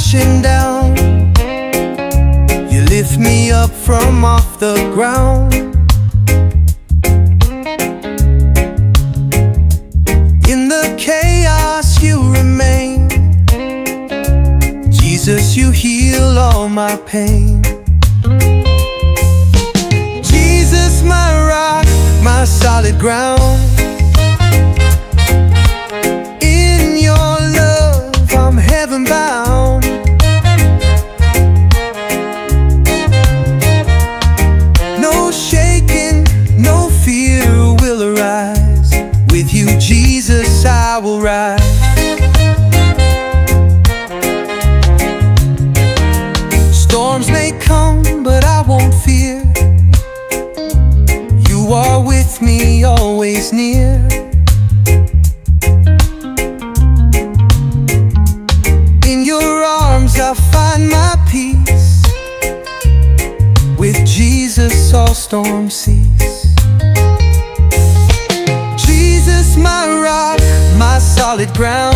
crashing down, you lift me up from off the ground. In the chaos you remain, Jesus, you heal all my pain. Jesus, my rock, my solid ground. In your love I'm heaven bound. No shaking, no fear will arise. With you, Jesus, I will rise. Storms may come, but I won't fear. You are with me, always near. In your arms I'll find my peace. With Jesus all storms cease. Jesus, my rock, my solid ground.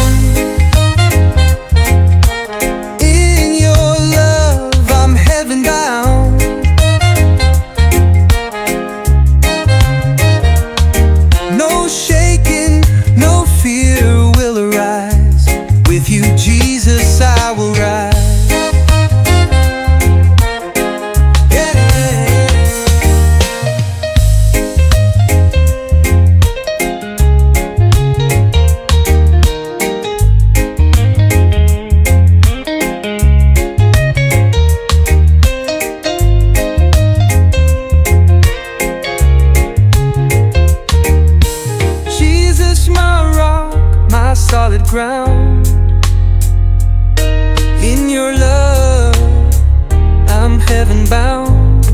In your love I'm heaven bound. No shaking, no fear will arise. With you, Jesus, I will rise. Solid ground. In your love I'm heaven bound.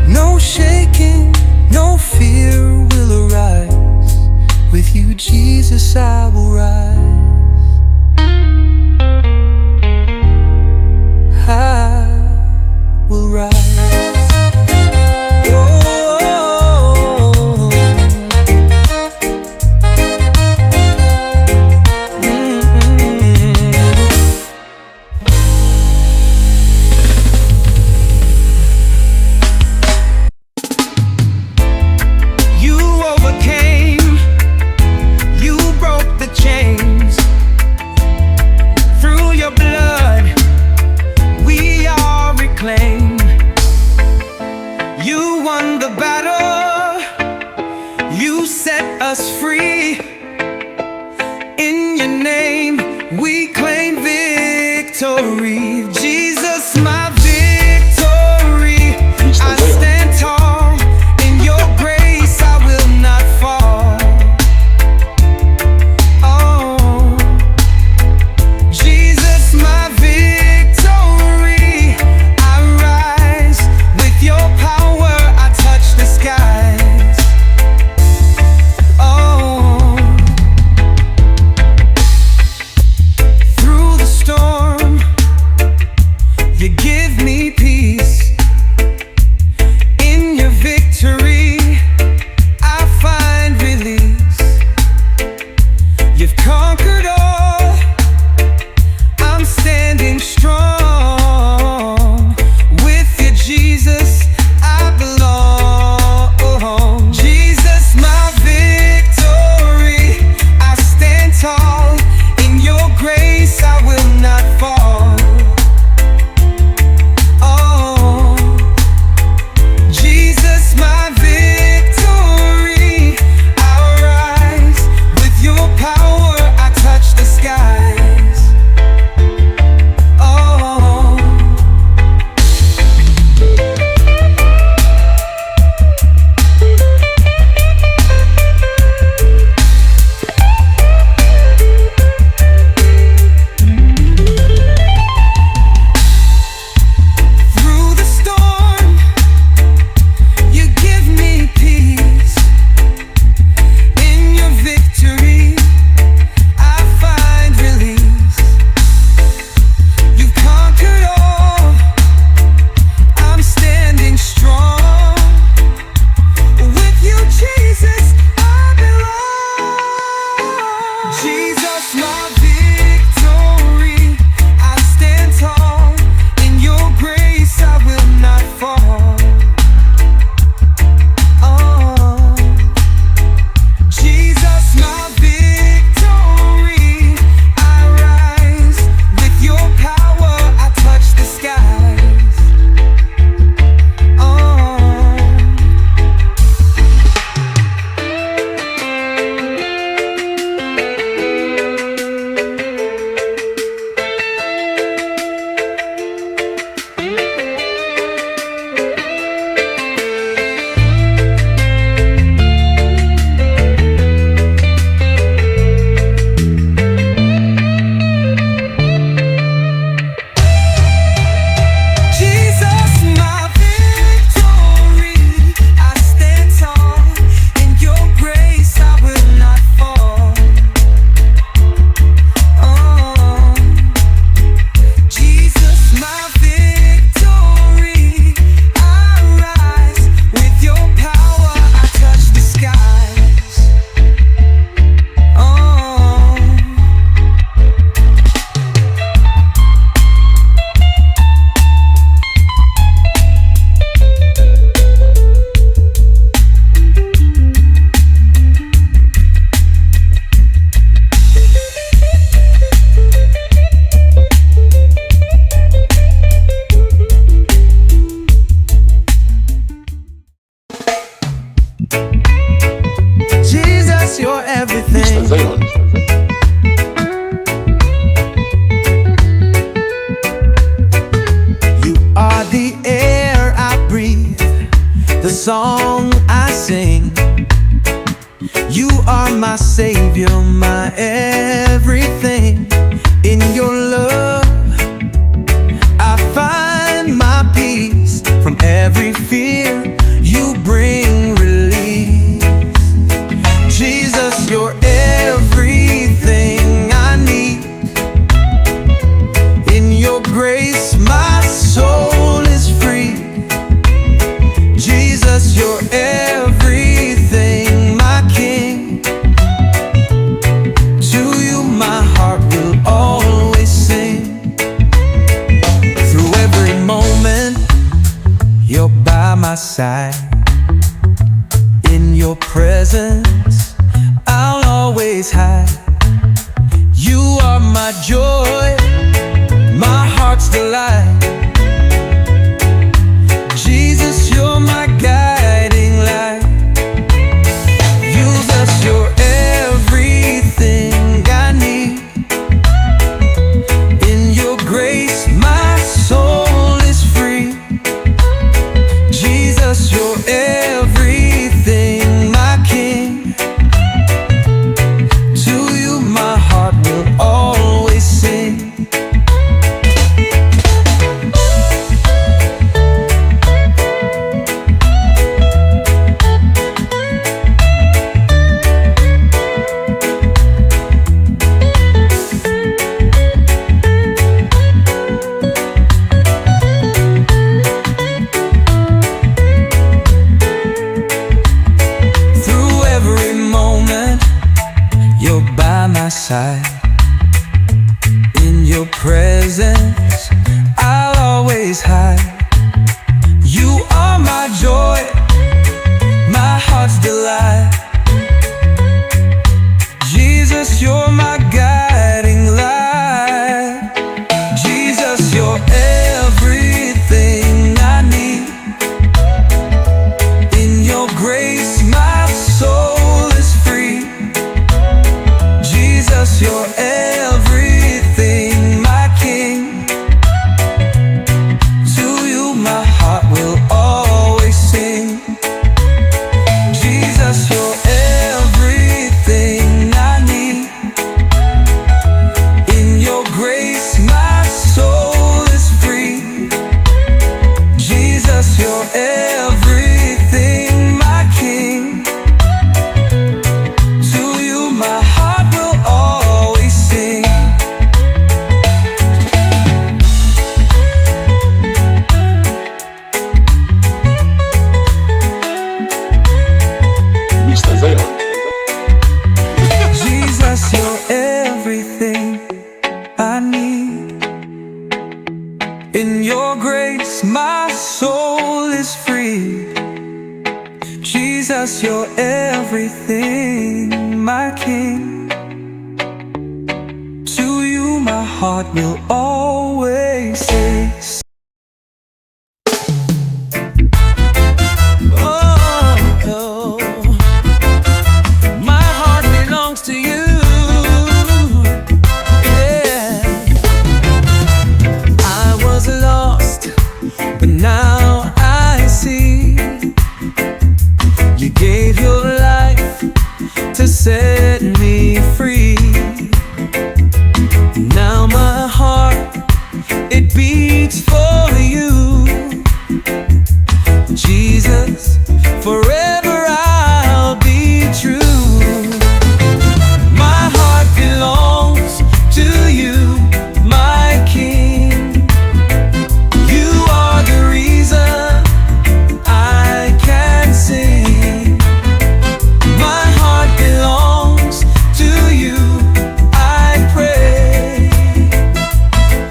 No shaking, no fear will arise. With you, Jesus, I will rise. I will rise. You won the battle, you set us free. In your name we claim victory. Jesus, my victory. I stand tall, in your grace I will not fall. Oh, Jesus, my victory. I rise with your power. Oh, song I sing. You are my Savior, my everything. In your love I find my peace. From every fear you bring release. Jesus, you're everything I need. In your grace my soul is free. Jesus, you're everything, my King. To you my heart will always sing. Through every moment you're by my side. In your presence I'll always hide. You are my joy, my heart's delight. Jesus, you're my guiding light. Jesus, you're everything I need. In your grace my soul is free. Jesus, you're everything, my King. To you my heart will always sing. You're by my side. In your presence I'll always hide. You are my joy, my heart's delight. Jesus, you're my guiding light. Jesus, you're everything I need. In your grace my soul is free. Jesus, you're everything, my King. To you my heart will always sing. Jesus, you're everything I need. In your grace my soul is free. Jesus, you're everything, my King. To you my heart will always sing. Mr. Zion. Jesus, you're everything I need. In your grace my soul is free. Jesus, you're everything, my King. To you my heart will always say. Oh, my heart belongs to you. Yeah. I was lost, but now I see. You gave your life to set me free. Now my heart, it beats for you. Jesus, forever I'll be true. My heart belongs to you, my King. You are the reason I can sing. My heart belongs to you, I pray.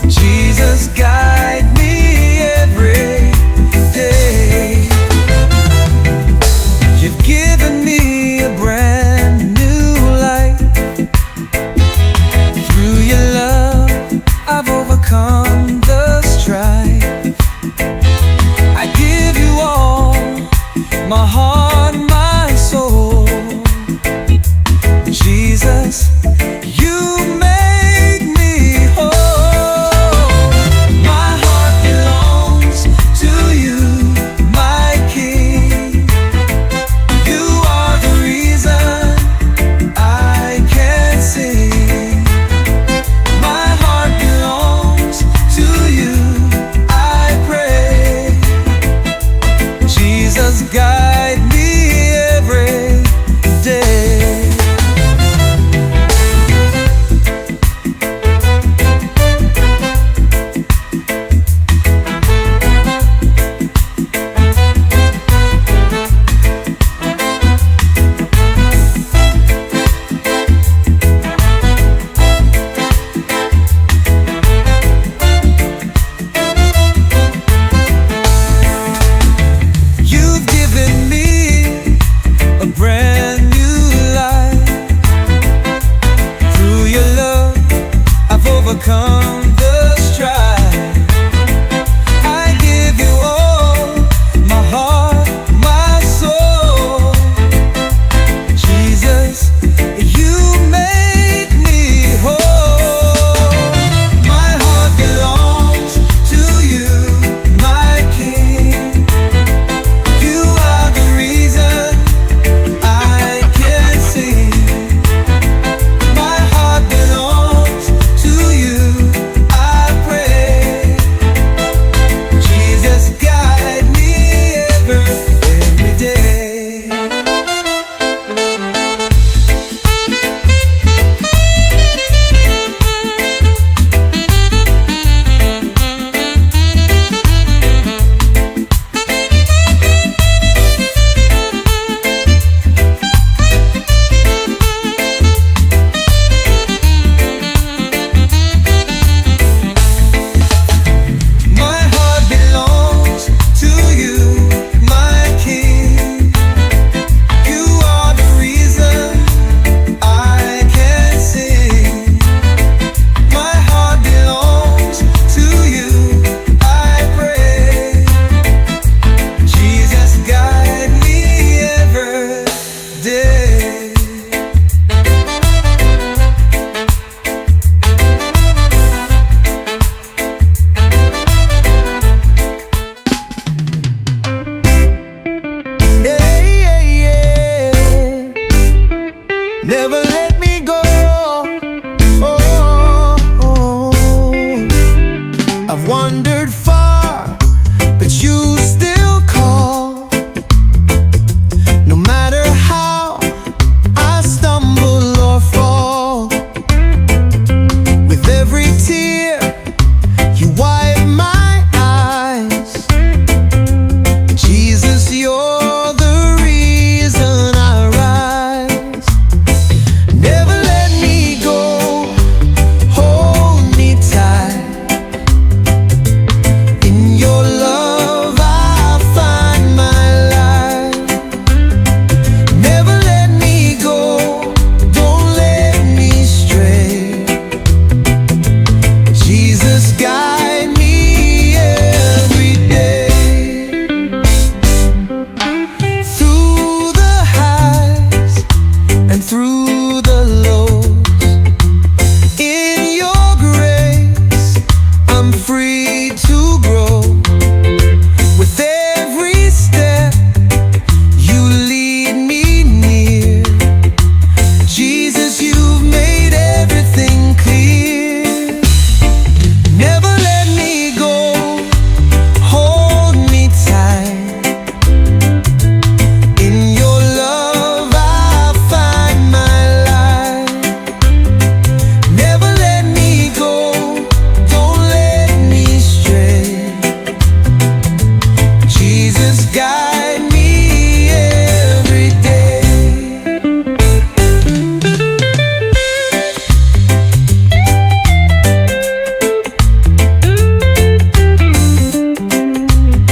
Jesus, guide me I've wandered far, but you still call. No matter how I stumble or fall, with every tear you wipe my eyes. Jesus, you're the reason I rise. Never let me go, hold me tight. In your love I find my life. Never let me go, don't let me stray. Jesus, guide me every day. Through the highs and through the lows, in your grace I'm free to grow. With every step you lead me near. Jesus, you've made everything clear. Never let me go, hold me tight. In your love I find my life. Never let me go, don't let me stray. Jesus, guide me every day.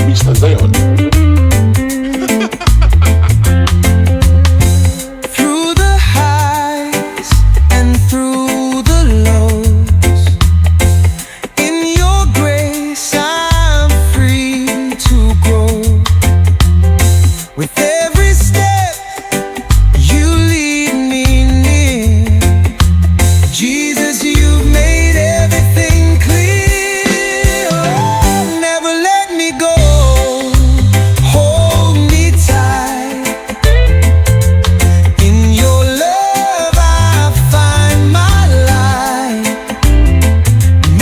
Mr. Zion. Through the highs and through the lows, in your grace I'm free to grow. With every step you lead me near. Jesus, you've made everything clear. Oh, never let me go, hold me tight. In your love I find my life.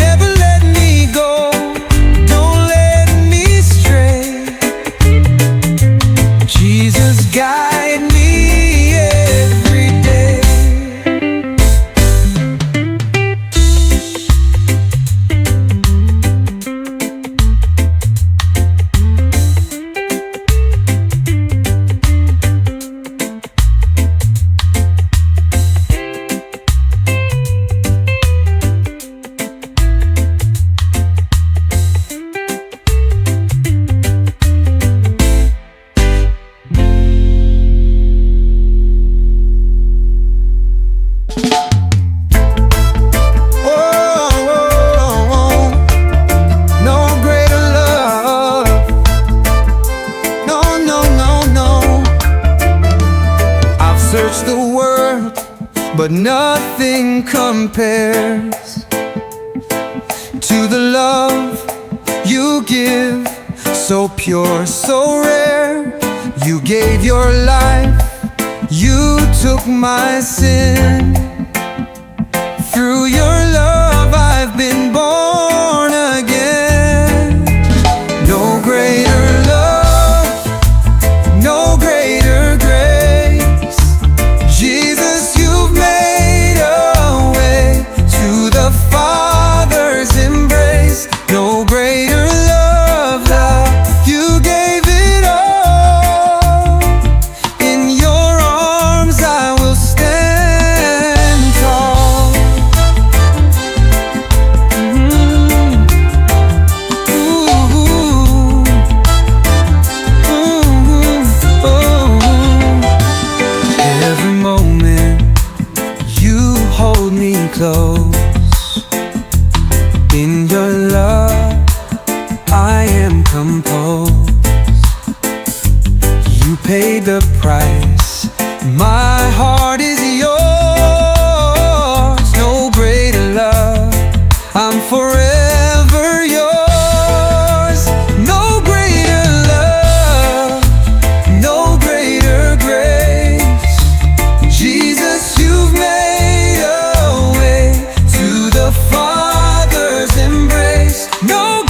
Never let me go, don't let me stray. Jesus, guide me every day. No greater love. No, no, no, no. I've searched the world, but nothing compares to the love you give. So pure, so rare. You gave your life, you took my sin. Through your love I've been born again. No greater love, no greater grace. Jesus, you've made a way to the Father's embrace. No greater love, love, you gave it all. In your arms I will stand tall. Every moment you hold me close. In your love I am composed. You paid the price, my heart is yours. No greater love, I'm forever yours. No greater love, no greater grace. Jesus, you've made a way to the Father's embrace. No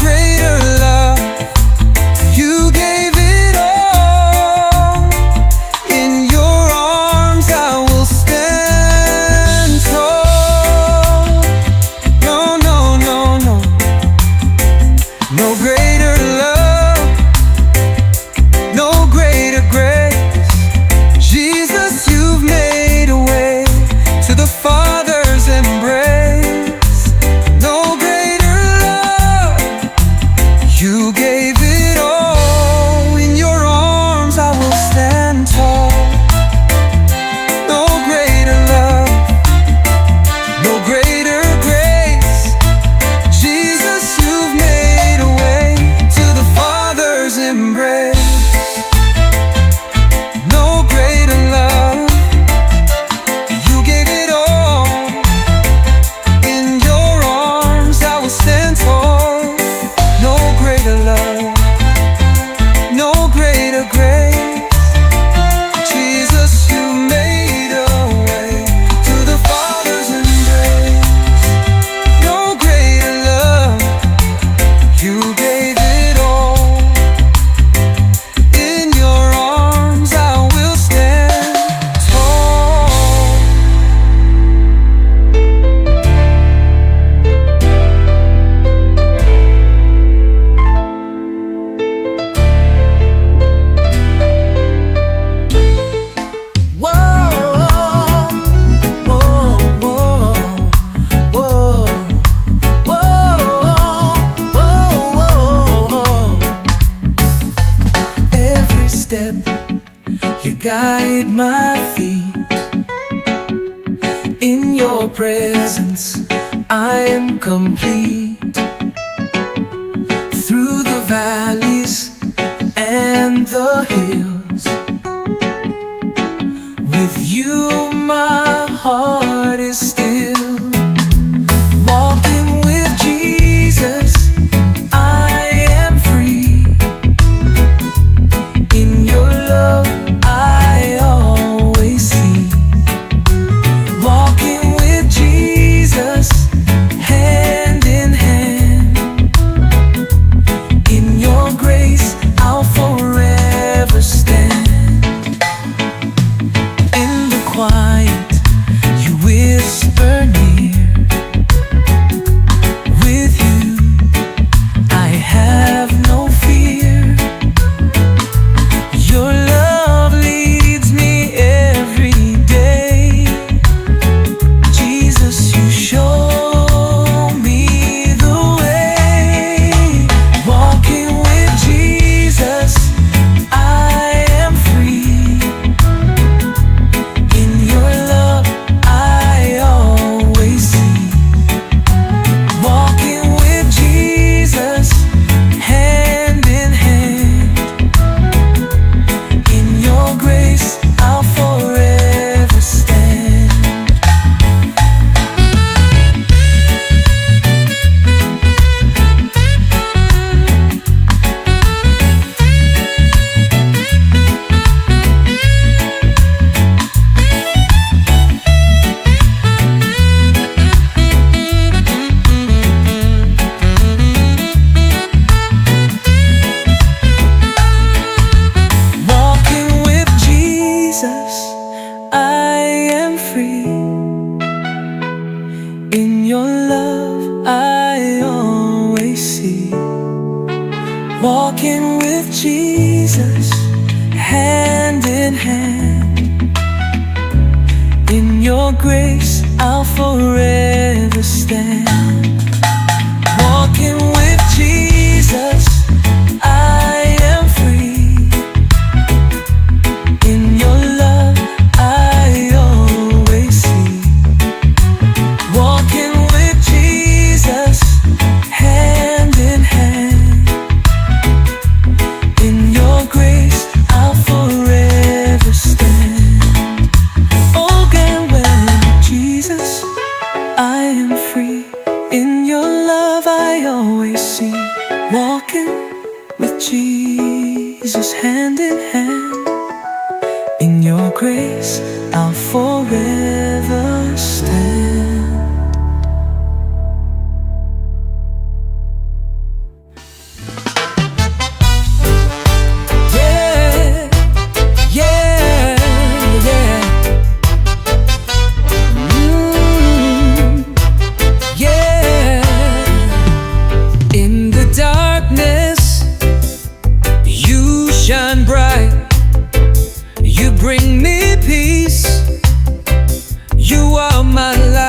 guide my feet. In your presence I am complete. Through the valleys and the hills, with you my heart is still. Walking with Jesus, I am free. In your love I always see. Walking with Jesus, hand in hand. In your grace I'll forever stand. In the quiet you whisper near. With you I have no fear. Your love leads me every day. Jesus, you show me the way. Walking with Jesus, I am free. In your love I always see. Walking with Jesus, hand in hand. In your grace I'll forever stand. Walking with Jesus, I am free. In your love I always see. Walking with Jesus, hand in hand. In your grace I'll forever stand. Walking with Jesus, I am free. In your love I always see. Walking with Jesus, hand in hand. In your grace I'll forever stand. Oh, get well, Jesus, I am free. In your love I always see. Walking with Jesus, hand in hand. In your grace I'll forever stand. Yeah, yeah, yeah. Yeah. In the darkness you shine bright. You bring me peace. You are my life.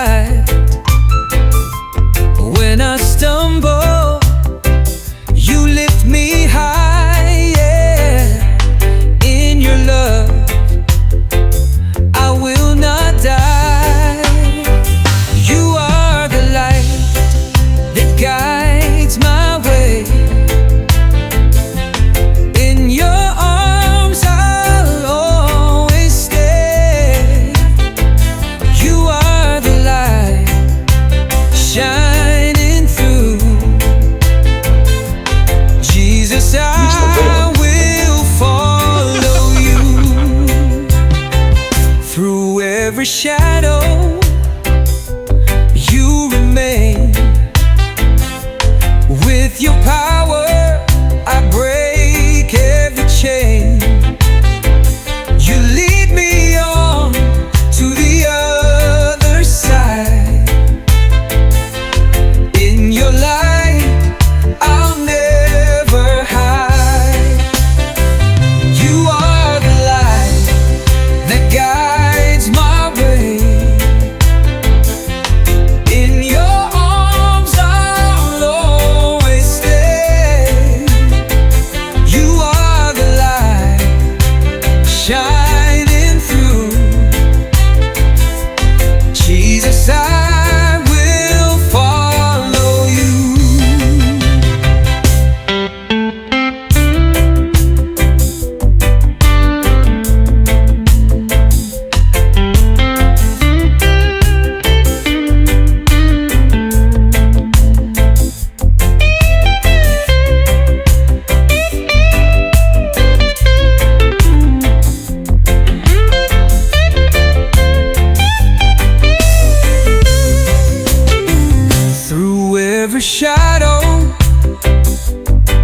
shadow,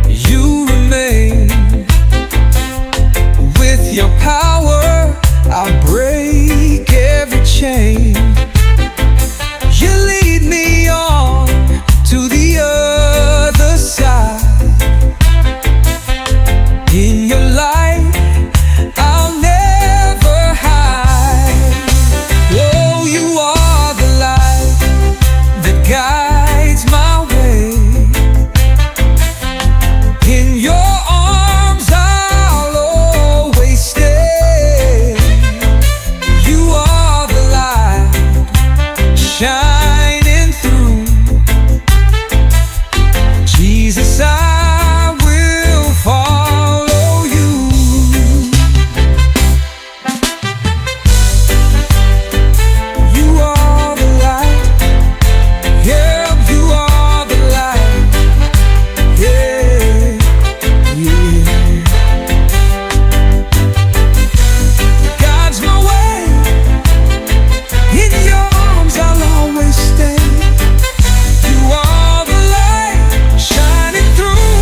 you remain. With your power, I break every chain. You lead me on to the other side. In your light, I'll never hide. Oh, you are the light that guides my way. In your arms I'll always stay. You are the light shining through. Jesus, I will follow you. You are the light. Yeah, you are the light. Yeah, yeah. Guides my way. In your arms I'll always stay. You are the light shining through.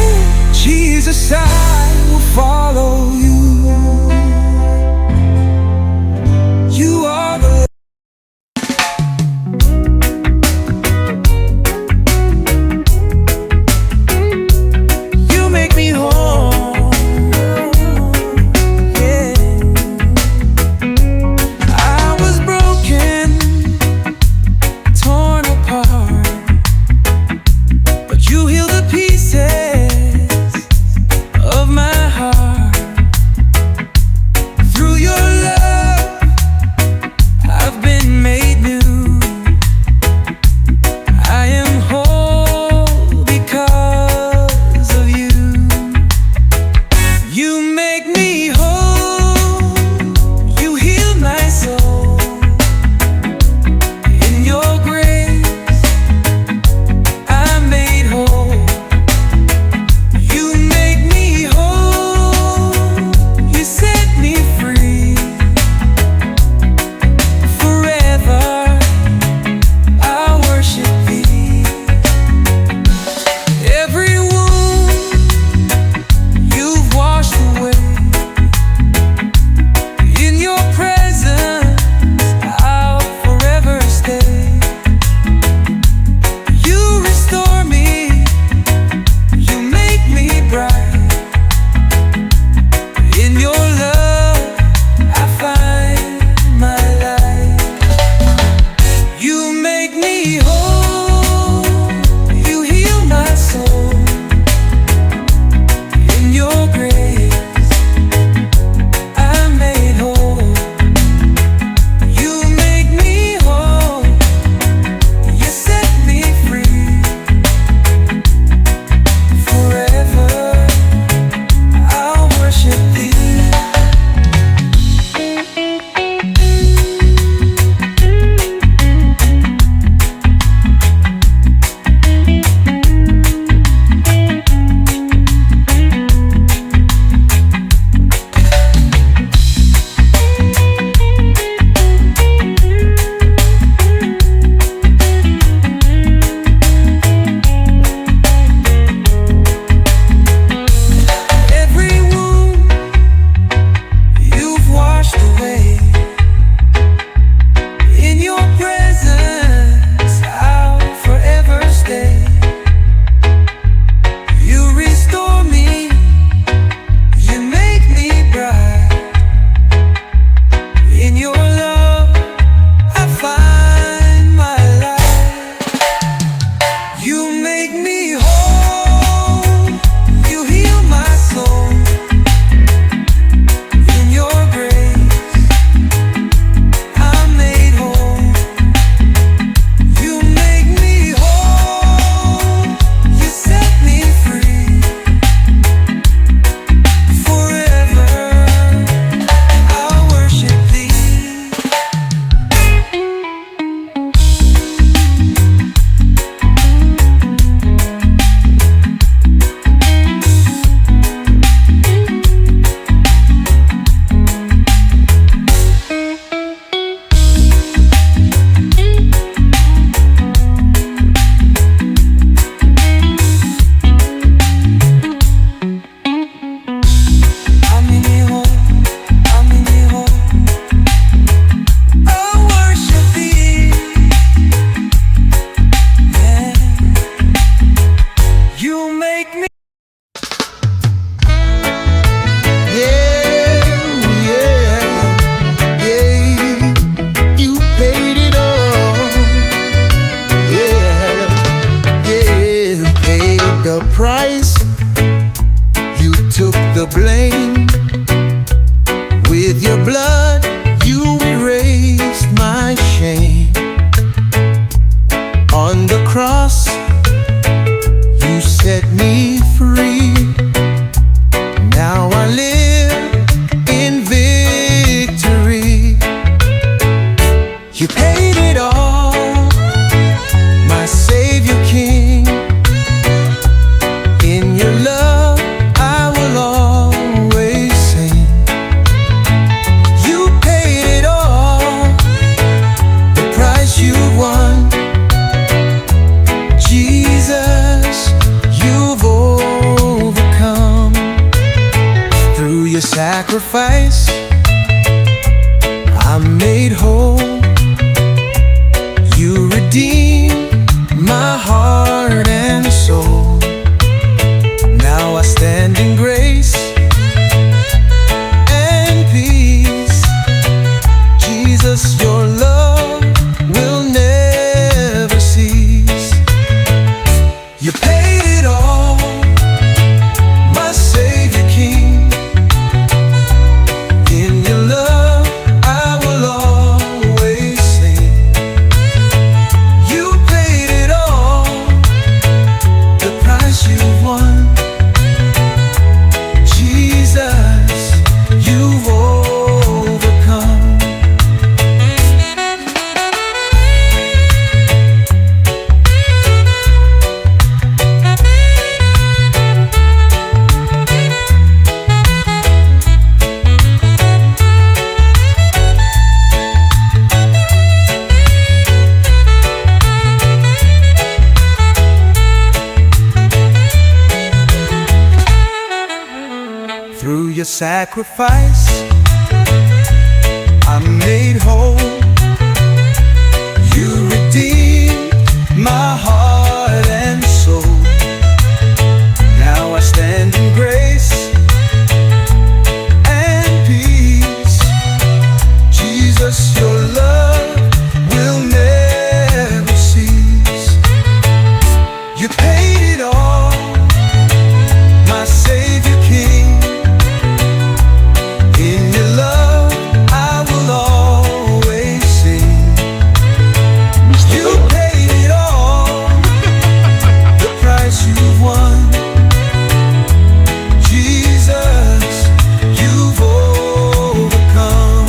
the price, you took the blame. With your blood, you erased my shame. On the cross, you set me free. Now I live in victory. You paid it all, my Savior King. In your love, I will always sing. You paid it all, the price you won. Jesus, you've overcome. Through your sacrifice, I'm made whole. You redeemed my heart and soul. Now I stand in grace and peace. Jesus, your love will never cease. You paid it all, my Savior King. In your love, I will always sing. You paid it all, the price you won. Jesus, you've overcome. Through your sacrifice, I'm made whole. You redeemed my heart and soul. Now I stand in grace and peace. Jesus, your love will never cease. You paid it all, my Savior King. In your love, I will always sing. You paid it all, the price you've won. Jesus, you've overcome.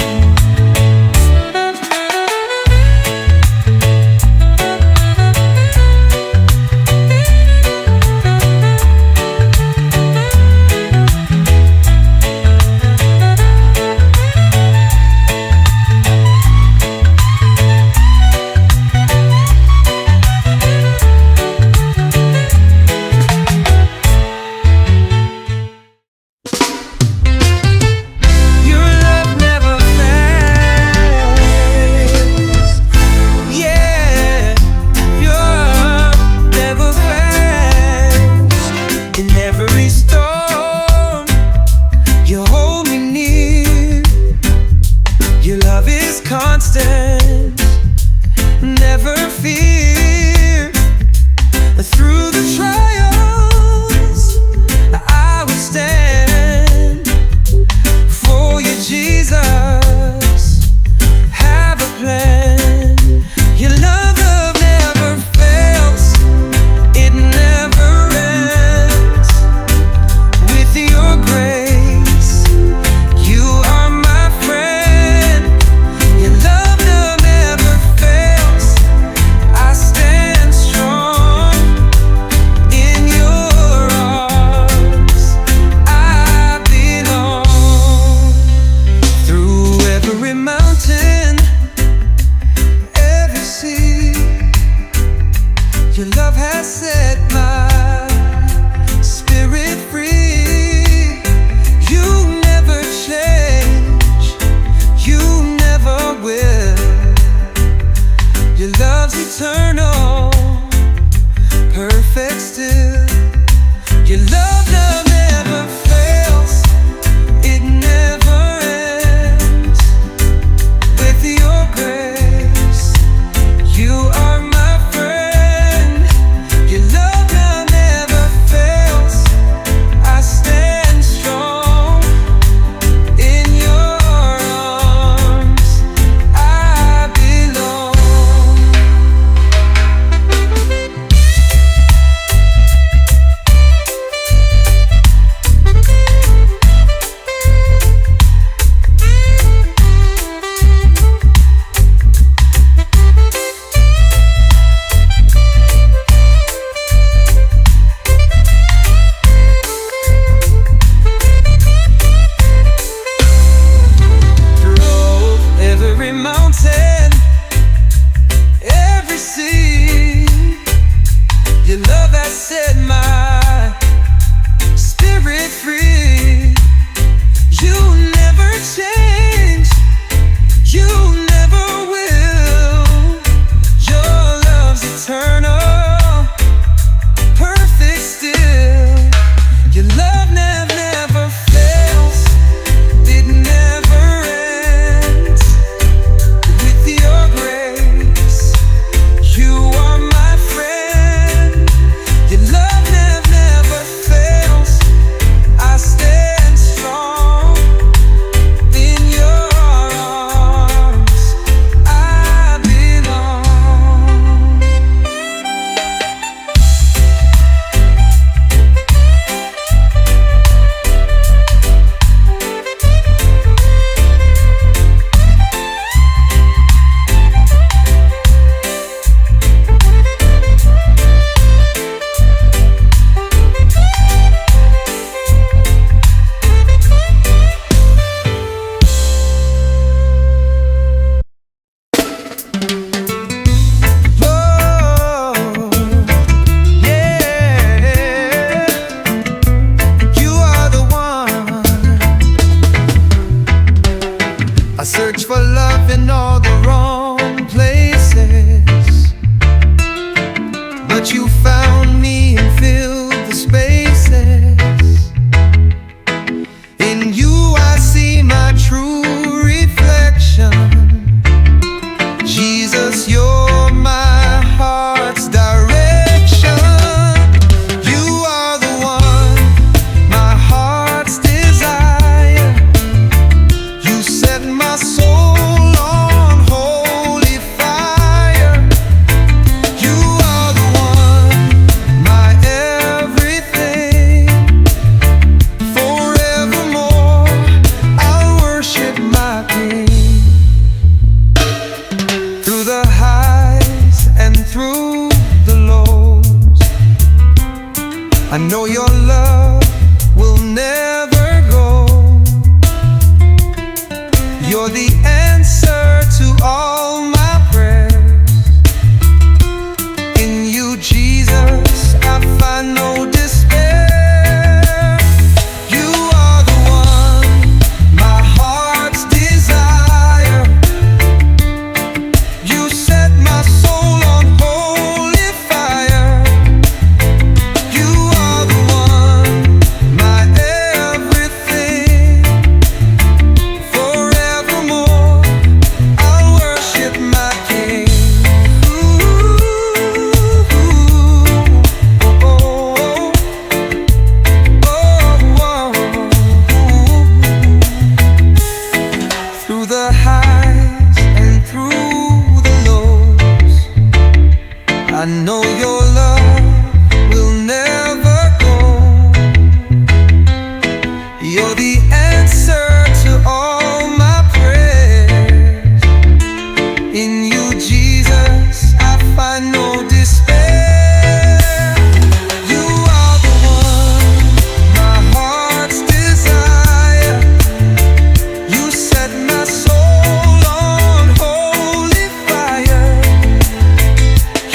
know your love will never go. You're the answer to all my prayers. In you, Jesus, I find no despair. You are the one, my heart's desire. You set my soul on holy fire. You are the one, my everything. Forevermore, I'll worship my King. Through the highs and through the lows, I know your love will never go. You're the answer to all my prayers. In you, Jesus, I find no despair. You are the one, my heart's desire. You set my soul on holy fire.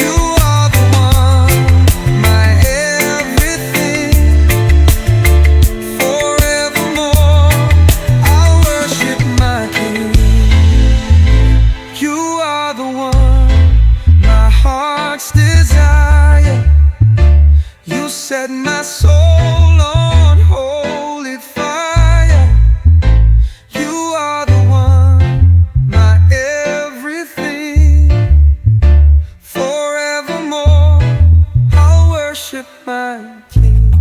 You are the one, my everything. Forevermore, I'll worship my King. You are the one, my heart's desire. You set my soul on holy fire. You are the one, my everything. Forevermore, I'll worship my King.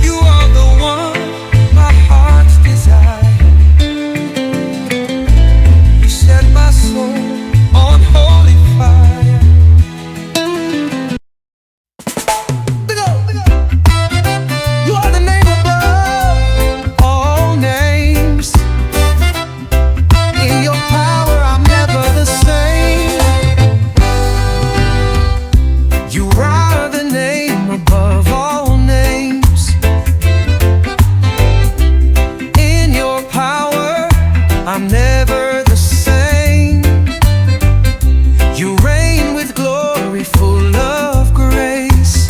You are the one, my heart's desire. You set my soul on holy fire. You are the name above all names. In your power, I'm never the same. You are the name above all names. In your power, I'm never the same. You reign with glory, full of grace.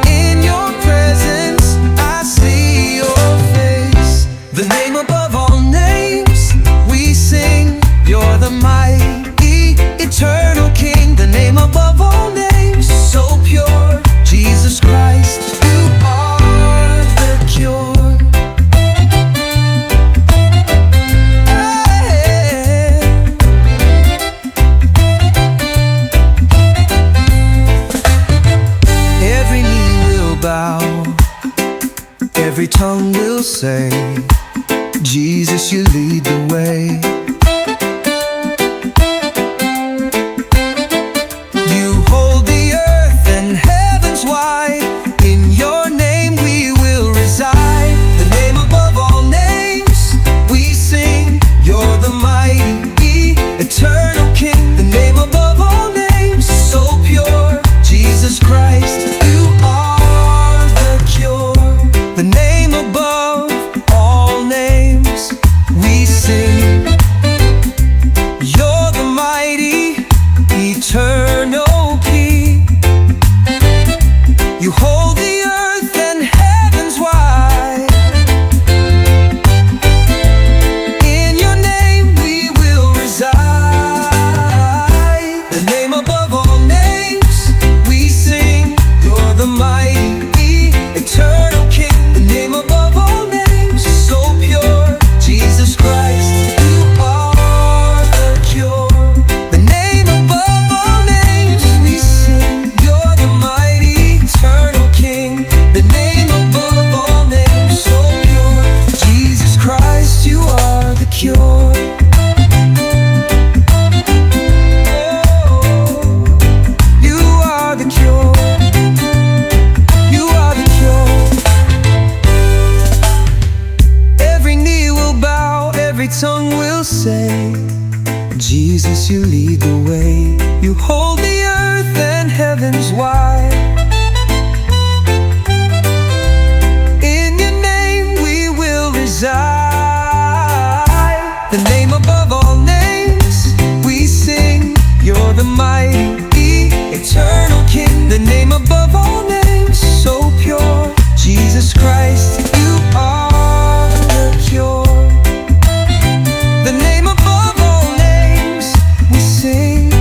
In your presence, I see your face. The name above all names, we sing. You're the mighty, eternal King. The name above all names, so pure. Jesus Christ, you are the cure. Every knee will bow, every tongue will say, Jesus, you lead the way. You hold the earth and heavens wide. In your name we will reside. The name above all names, we sing. You're the mighty, eternal King. The name above all names, so pure. Jesus Christ, you are the cure. The name above Jesus, you lead the way. You hold the earth and heavens wide. In your name we will reside. The name above all names we sing. You're the mighty, eternal King. The name above all names, so pure. Jesus Christ, you are the cure. The name above all names we sing.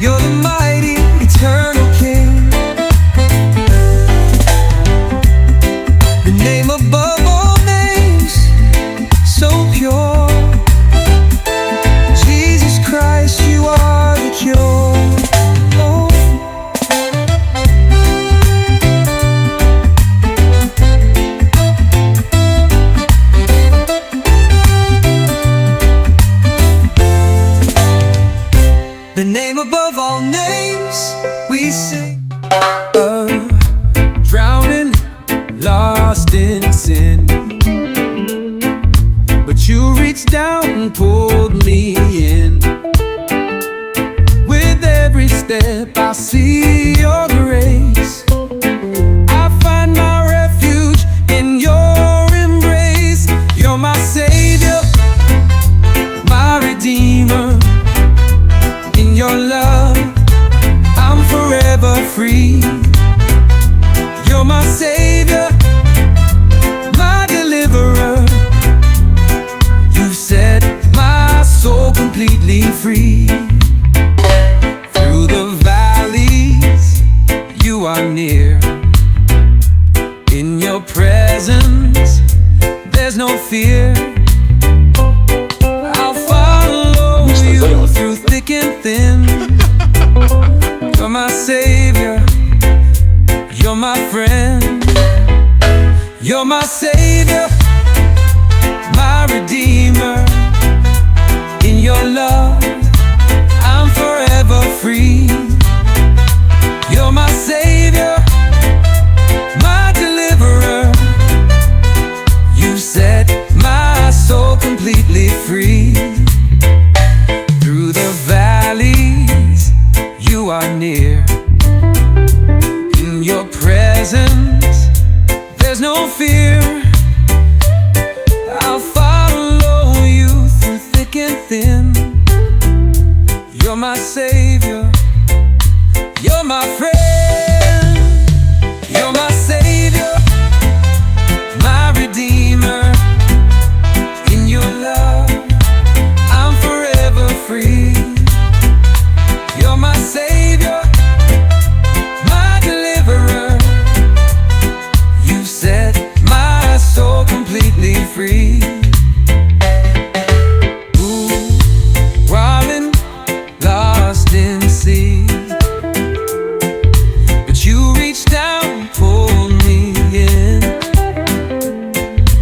You're the mighty, eternal King. The name above all names, so pure. Jesus Christ, you are the cure. Oh. The name above all names we sing. Drowning, lost in sin, but you reached down and pulled me in. With every step I see your grace. I find my refuge in your embrace. You're my Savior, my Redeemer. In your love, I'm forever free. You're my Savior, my Deliverer. You've set my soul completely free. Through the valleys, you are near. In your presence, there's no fear. I'll follow you through thick and thin. You're my Savior, you're my friend. You're my Savior, my Redeemer. In your love, I'm forever free. You're my Savior, my Deliverer. You set my soul completely free. Through the valleys, you are near. In your presence, there's no fear. I'll follow you through thick and thin. You're my Savior, you're my friend. You're my Savior, my Redeemer. In your love, I'm forever free. You're my Savior, my Deliverer. You set my soul completely free. Ooh, rolling, lost in sea, but you reached down, pulled me in.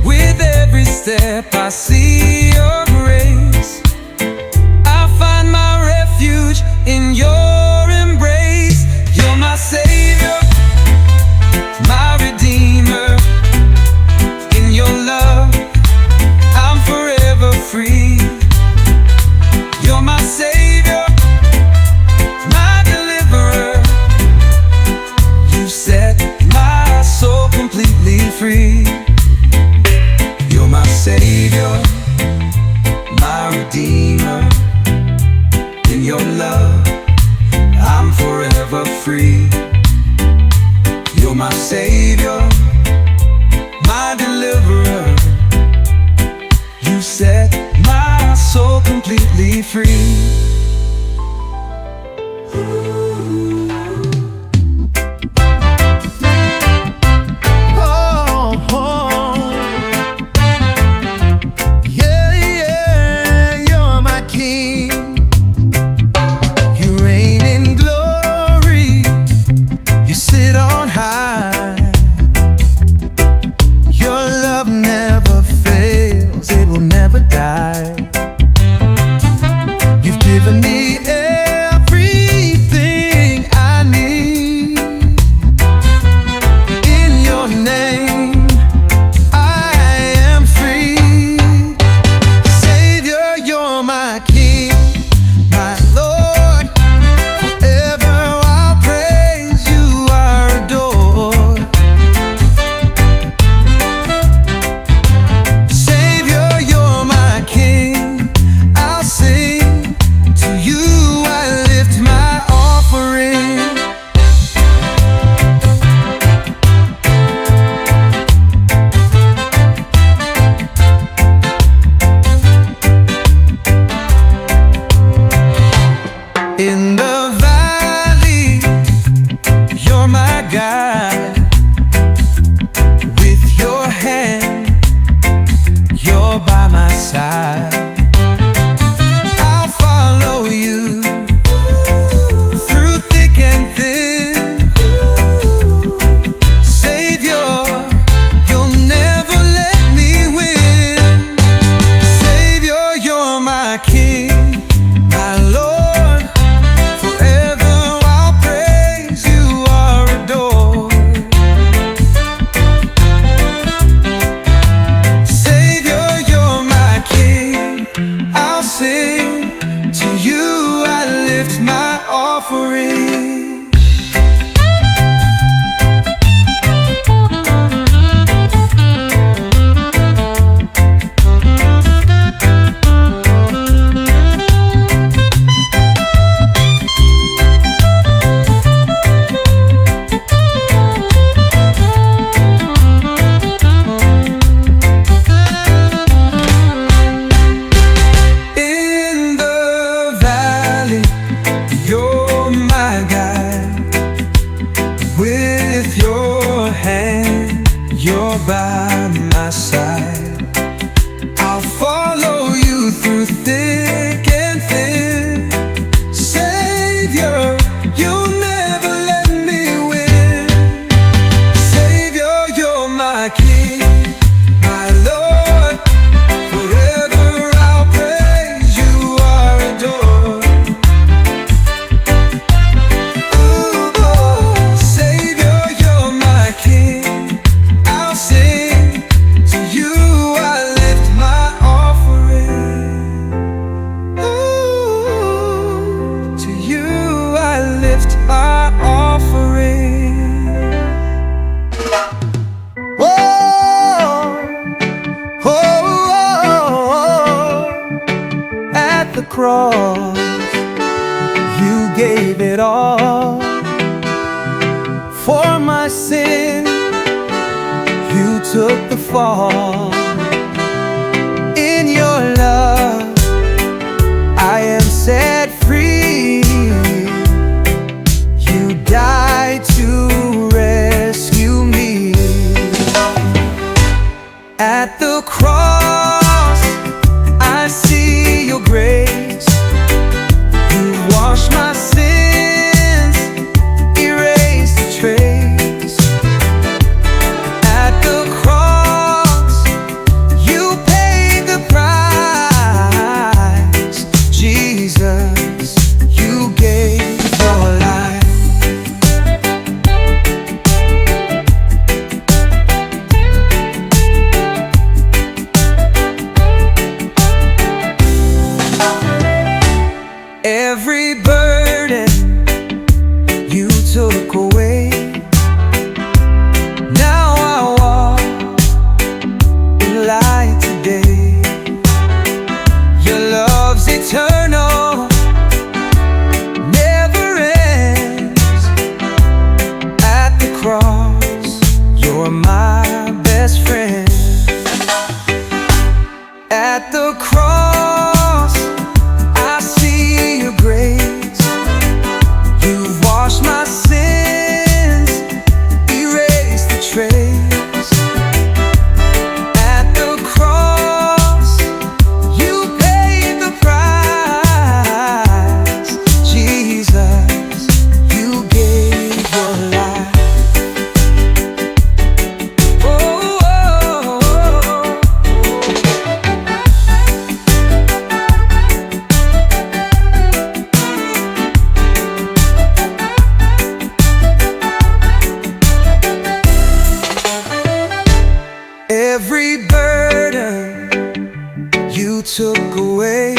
With every step I see your grace. I find my refuge in your embrace. You're my Savior, my Redeemer. In your love, I'm forever free. You're my Savior, my Deliverer. You set my soul completely free. You're my Savior, my Redeemer. In your love, I'm forever free. You're my Savior, my Deliverer. You set my soul completely free. In the valley, you're my guide. With your hand, you're by my side. I'll follow you through thick and thin. Savior, you'll never let me win. Savior, you're my King, my Lord. Forever I'll praise you, are adored. Savior, you're my King, I'll sing. To you I lift my offering. With your hand, you're by my side. I'll follow you through thick and thin. Savior, you'll never let me win. Savior, you're my King, my Lord. Forever I'll praise you, are adored. At the cross, you gave it all. For my sin, you took the fall. In your love, I am set free. You died to rescue me. At the cross, I see your grace. You've washed my sins, erased the trace. At the cross, you paid the price. Jesus, you gave your life. Every burden you took away. Now I walk in light today. Your love's eternal, never ends. At the cross, you're my best friend. At the cross, I see your grace. You've washed my sins, erased the trace. At the cross, you paid the price. Jesus, you gave your life. Oh, oh, oh, oh. Every burden you took away.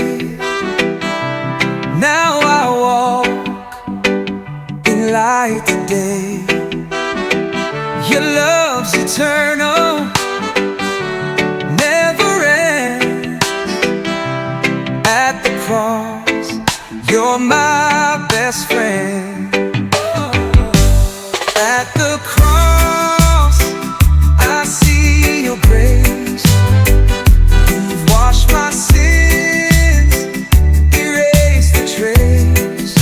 Now I walk in light today. Your love's eternal, never ends. At the cross, you're my best friend. At the cross, I see your grace. You've washed my sins, erased the trace.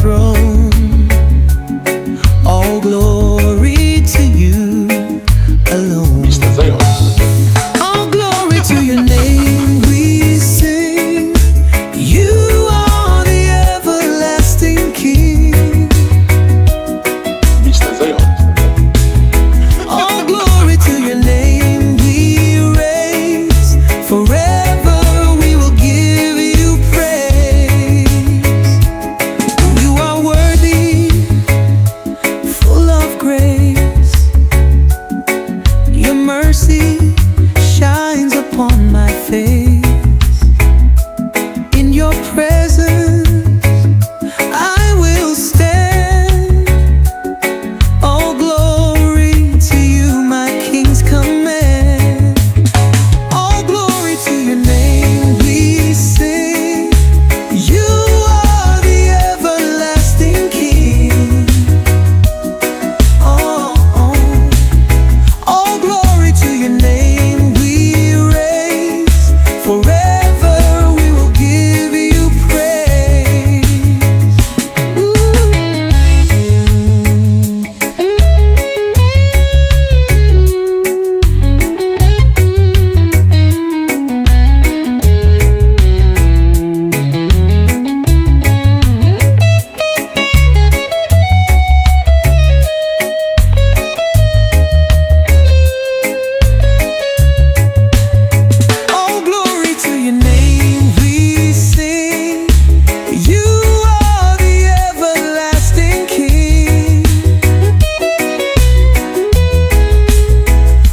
throne. All glory to you alone. All glory to your name we sing. You are the everlasting King. All glory to your name we raise. Forever we will give you praise. You are worthy, full of grace. Your mercy shines upon my face. In your presence I will stand. All glory to you, my King's command. All glory to your name we sing. You are the everlasting King. Oh, oh. All glory to your name we raise. Forever we will give you praise. All glory to your name we sing. You are the everlasting King.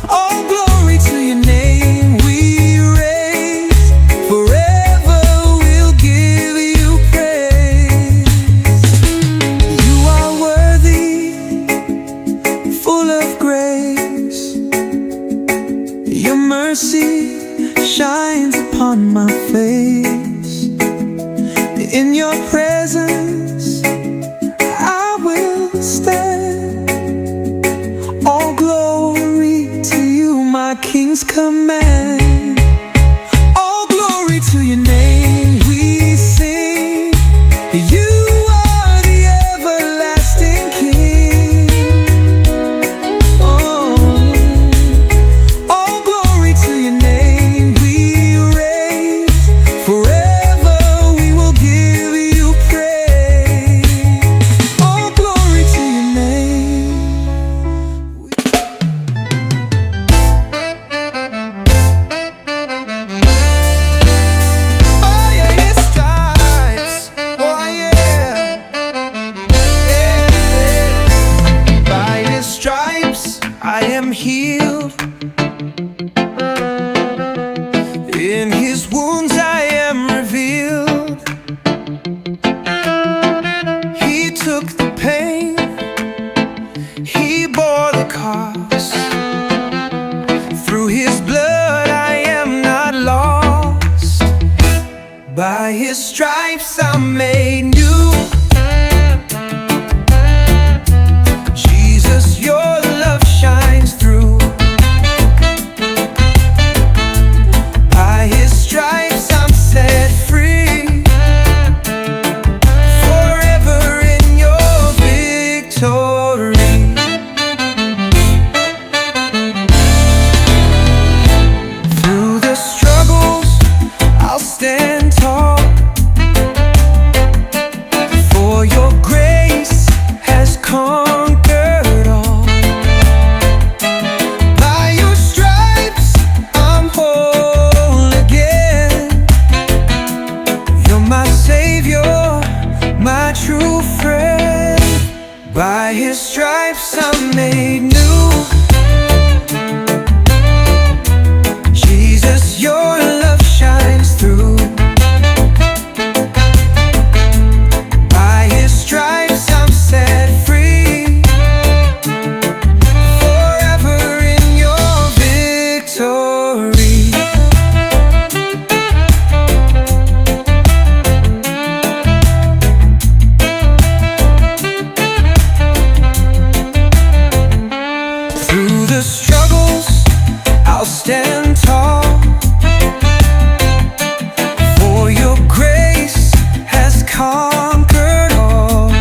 All glory to your name we raise. Forever we'll give you praise. You are worthy, full of grace. Your mercy shines upon my face. In your presence I will stand. All glory to you, my King's command. All glory to your name we sing. You are the everlasting King. Oh, all glory to your name we raise. Forever we will give you praise. All glory to your name. Oh yeah, his stripes. Oh yeah. Yeah. By his stripes I am healed. In his wounds I am revealed. He took the pain, he bore the cost. Through his blood I am not lost. By his stripes I'm made new. Jesus, your love shines through. By his stripes I'm set free. Forever in your victory. Through the struggles I'll stand tall. For your grace has conquered all. By your stripes I'm whole again. You're my Savior, my true friend. By his stripes I'm made new. Jesus, your love shines through. By his stripes I'm set free. Forever in your victory. Through the struggles I'll stand tall. For your grace has conquered all.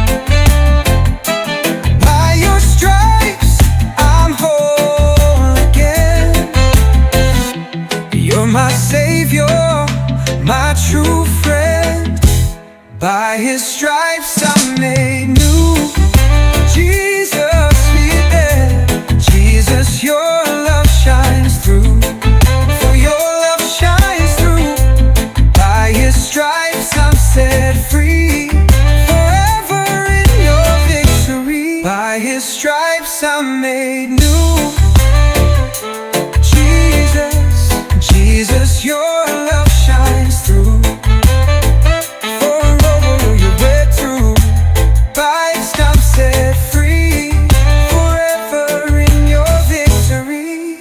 His stripes I'm made new. Jesus, yeah. Jesus, your love shines through. For your love shines through. By His stripes I'm set free. Forever in your victory. By His stripes I'm made new. Jesus, your love shines through. Forever you're breakthrough. By His stripes I'm set free. Forever in your victory.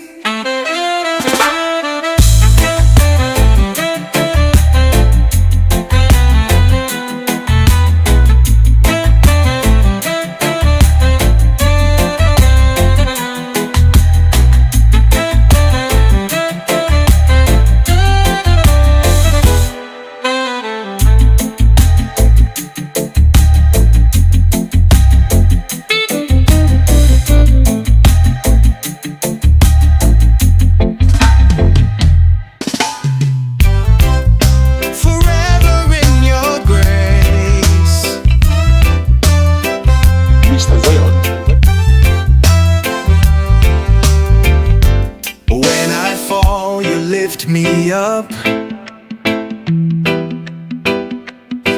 Lift me up.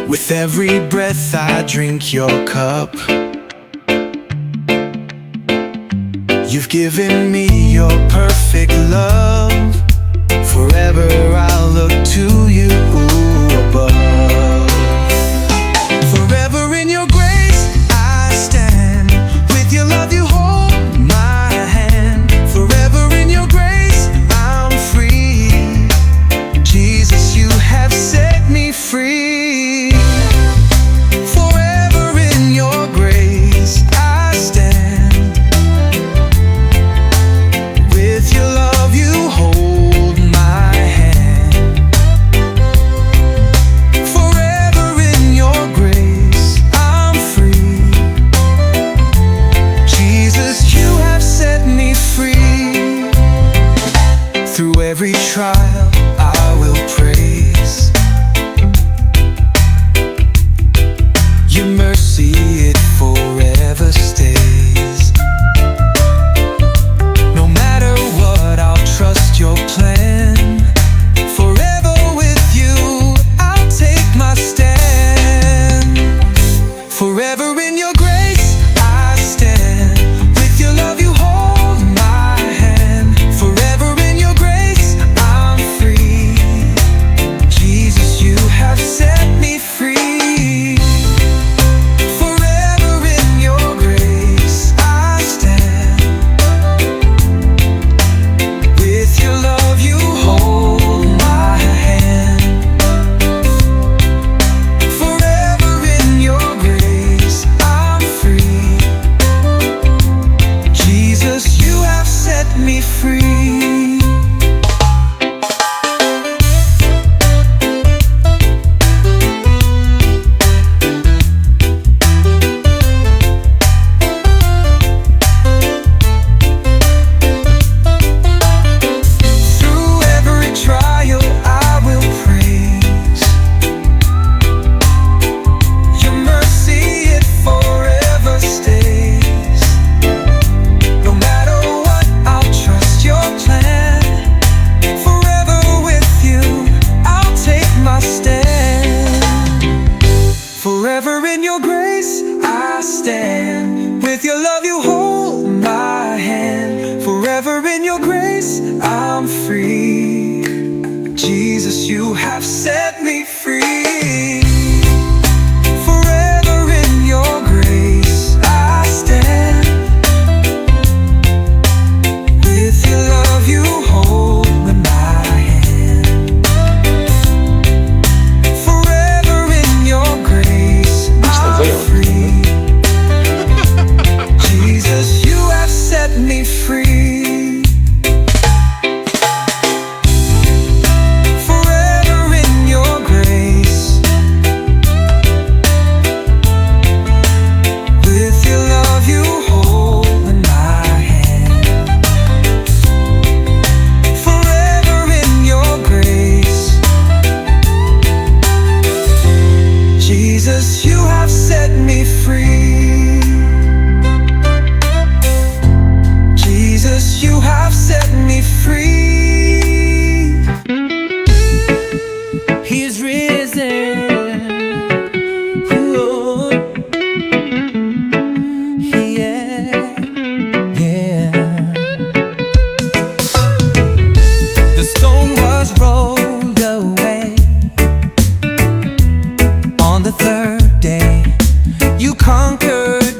With every breath I drink your cup. You've given me your perfect love. Forever I'll look to you above. Forever in your grace I stand. With your love you hold my hand. Forever in your grace I'm free. Jesus, you have set me free. Forever in your grace I stand. With your love you hold my hand. Forever in your grace I'm free. Jesus, you have set me free. Through every trial I will praise your mercy, it forever stays. No matter what, I'll trust your plan. Forever with you, I'll take my stand. Forever in your grace I stand. With your love you hold my hand. Forever in your grace I'm free. Jesus, you have set me free. Forever in your grace I stand. With your love you hold my hand. Forever in your grace I'm free. Jesus, you have set me free. Through every trial I will praise your mercy, it forever stays. No matter what, I'll trust your plan. Forever with you, I'll take my stand. Forever in your grace I stand. With your love you hold my hand. Forever in your grace I'm free. Jesus, you have set me free. Forever in your grace I stand. With your love you hold my hand. Forever in your grace I'm free. Jesus, you have set me free. Forever in your grace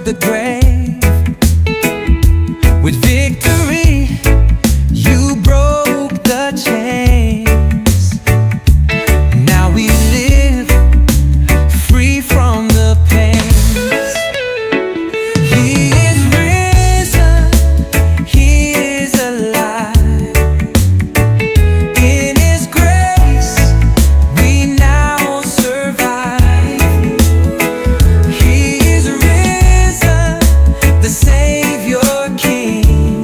the grave. With victory, you broke the chains. Now we live free from the pains. He is risen, He is alive. In His grace, we now survive. He is risen, the Savior King.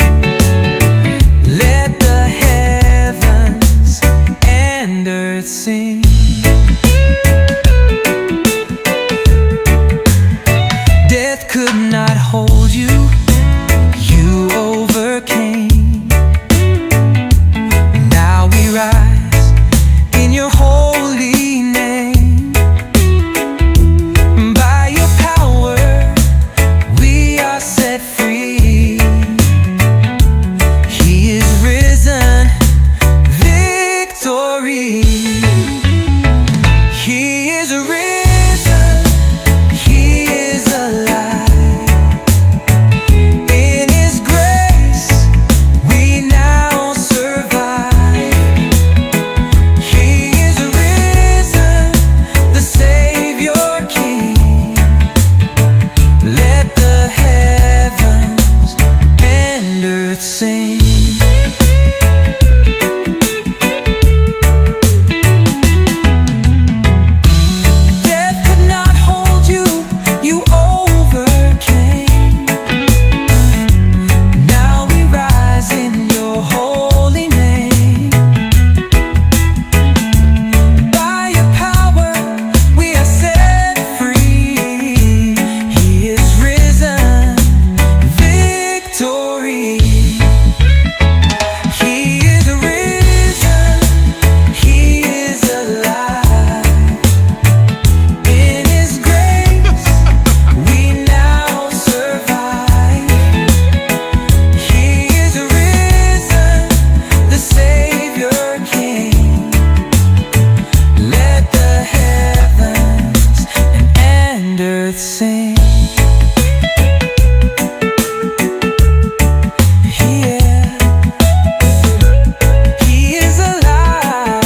Let the heavens and earth sing. Death could not hold you, you overcame. Now we rise in your holy name. By your power, we are set free. He is risen, victory. He is risen, He is alive. In His grace, we now survive. He is risen, the Savior King. Let the heavens and earth sing. Death could not hold you, you overcame. Now we rise in your holy name. By your power, we are set free. He is risen, victory. He is risen, He is alive. In His grace, we now survive. He is risen, the Savior King. Let the heavens and earth sing. Yeah. He is alive.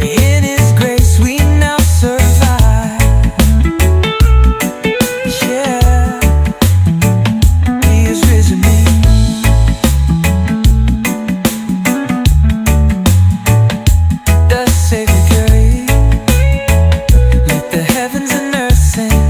In His grace we now survive. Yeah. He is risen. The Savior. Let the heavens and earth sing.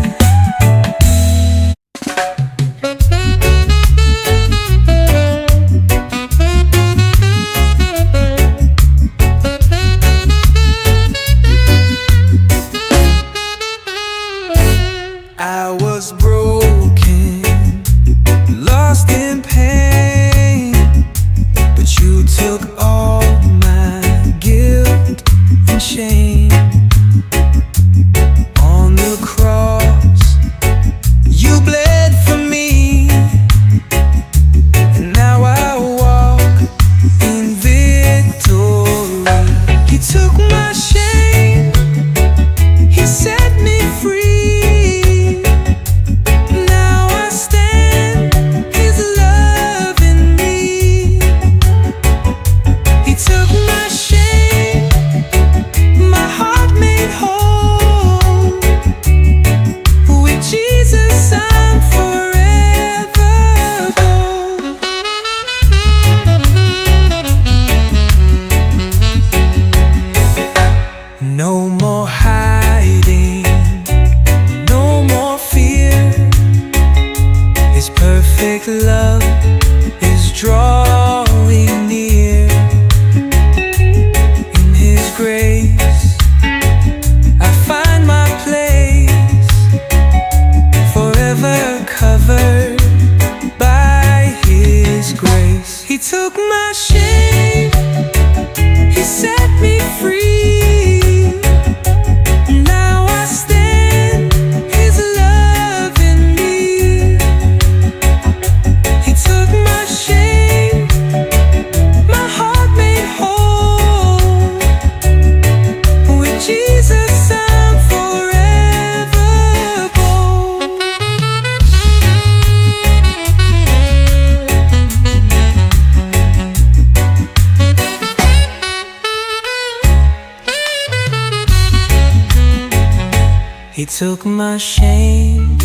took my shame,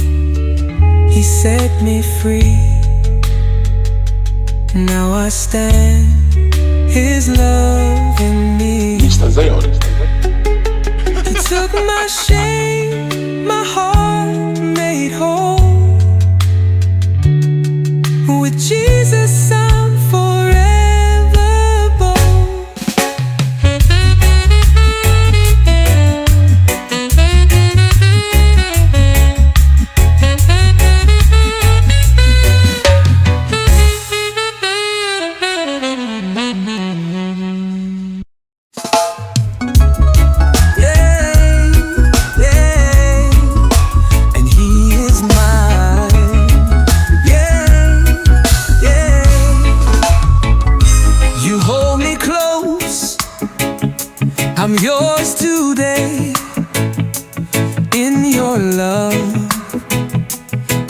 He set me free. Now I stand, His love in me. He took my shame, my heart made whole. With Jesus I'm forever bold. I'm yours today. In your love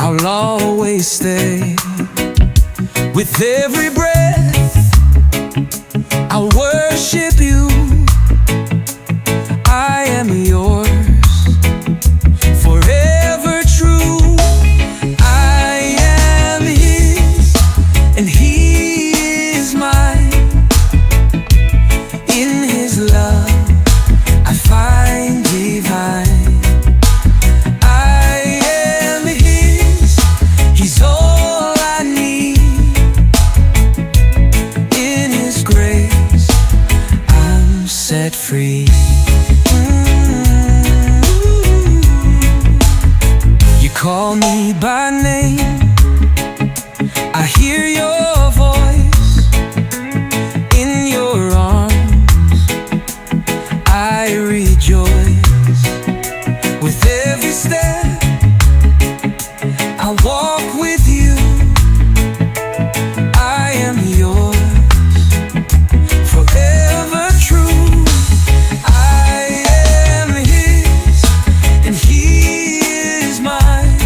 I'll always stay. With every breath I'll worship you. I am yours, forever true. I am His and He is mine. In His love I find divine. I am His, He's all I need. In His grace I'm set free. You call me by name, I hear your voice. In your arms I rejoice. With every step I walk with you. I am yours, forever true. I am His and He is mine.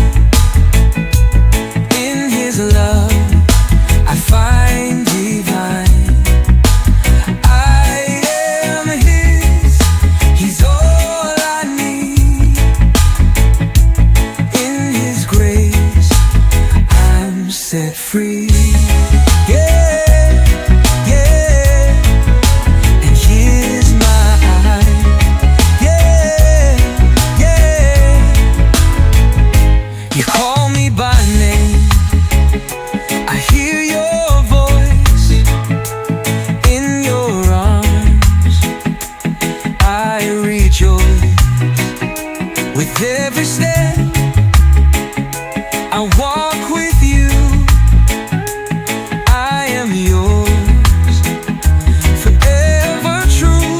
In His love I find divine. Set free, yeah, yeah, and He's mine, yeah, yeah. You call me by name, I hear your voice. In your arms I rejoice. With every step I walk with you. I am yours, forever true.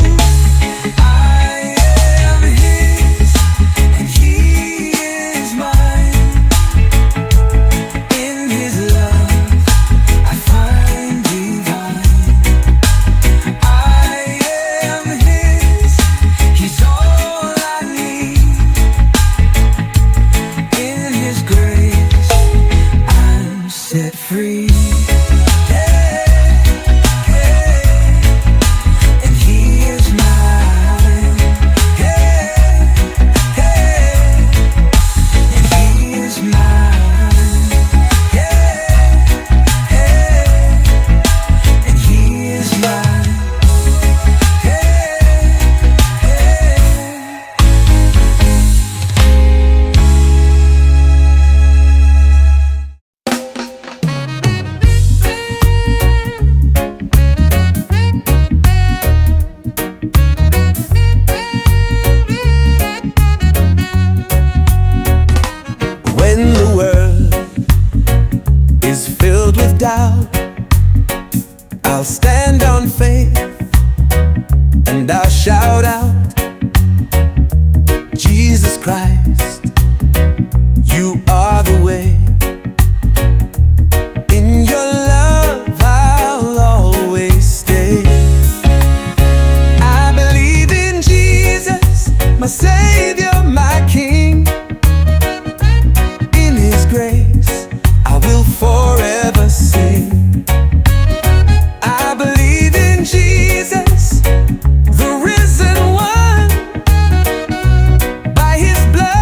I am His and He is mine. In His love I find divine. I am His, He's all I need. In His grace I'm set free. When the world is filled with doubt, I'll stand on faith and I'll shout out, Jesus Christ, You are the way. In Your love I'll always stay. I believe in Jesus, my Savior, my King. In His grace I will forever sing. I believe in Jesus, the risen one. By His blood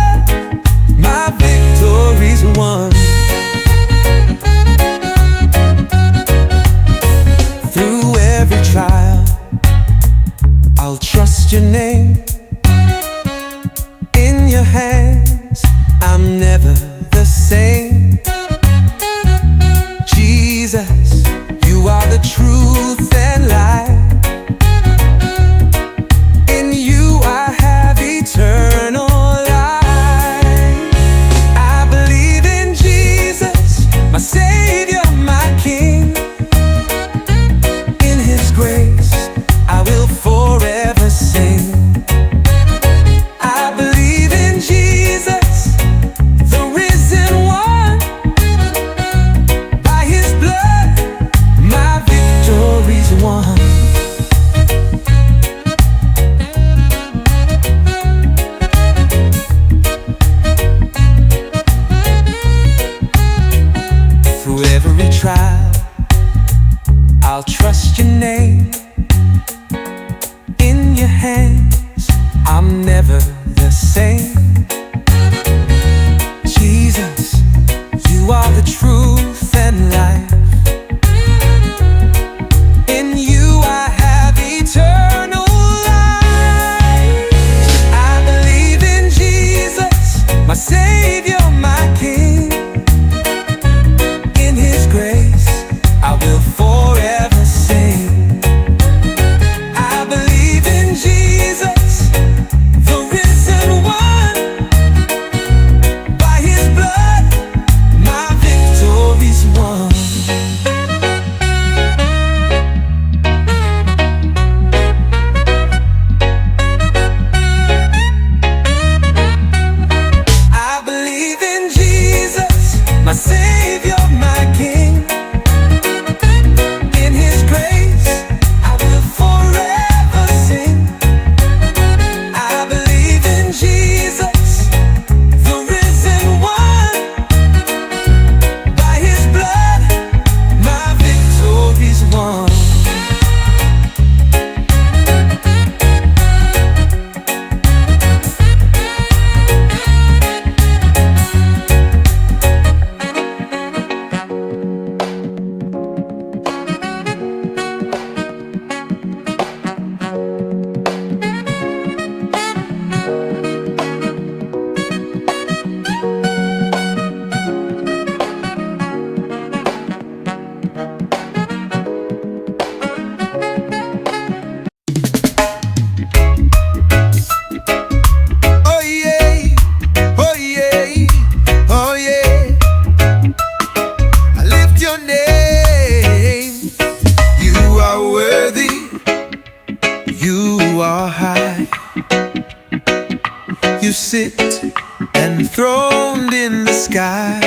enthroned in the sky.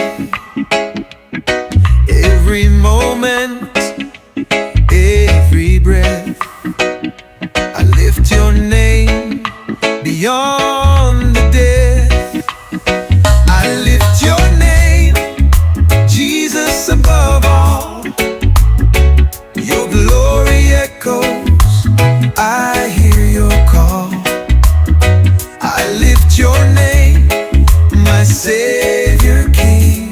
Every moment, every breath, I lift your name beyond the death. I lift your name, Jesus, above all. Your glory echoes, I hear your call. I lift your name, my Savior King.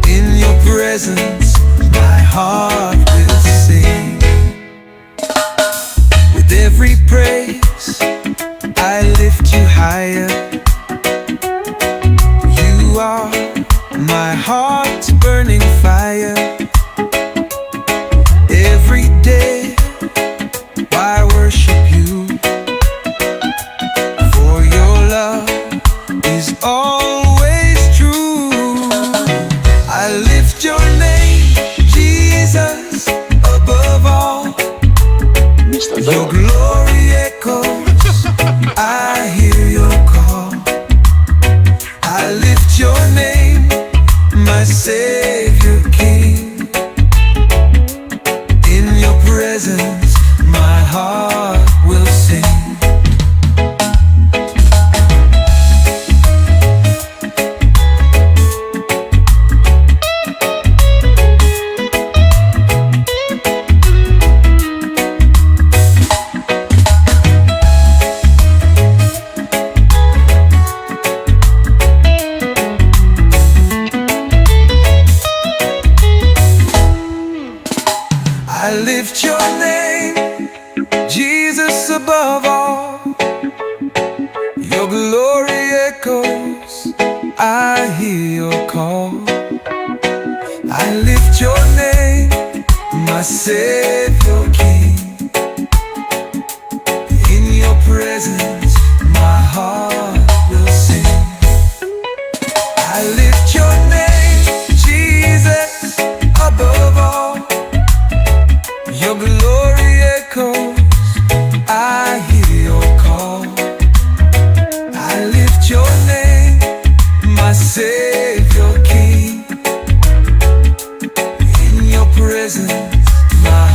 In your presence, my heart will sing. With every praise, I lift you higher. You are my heart's burning fire. Every day I worship you, for your love is always true. I lift your name, Jesus, above all. Your glory echoes, I hear your call. I lift your name, my Savior King. In your presence, my heart will sing. I lift your name, Jesus, above all. Your glory echoes, I hear your call. I lift your name, my Savior King. In your presence, my heart will sing. I lift your name, Jesus, above all. Your glory echoes, I hear your call. I lift your name, my Savior King. In your presence, my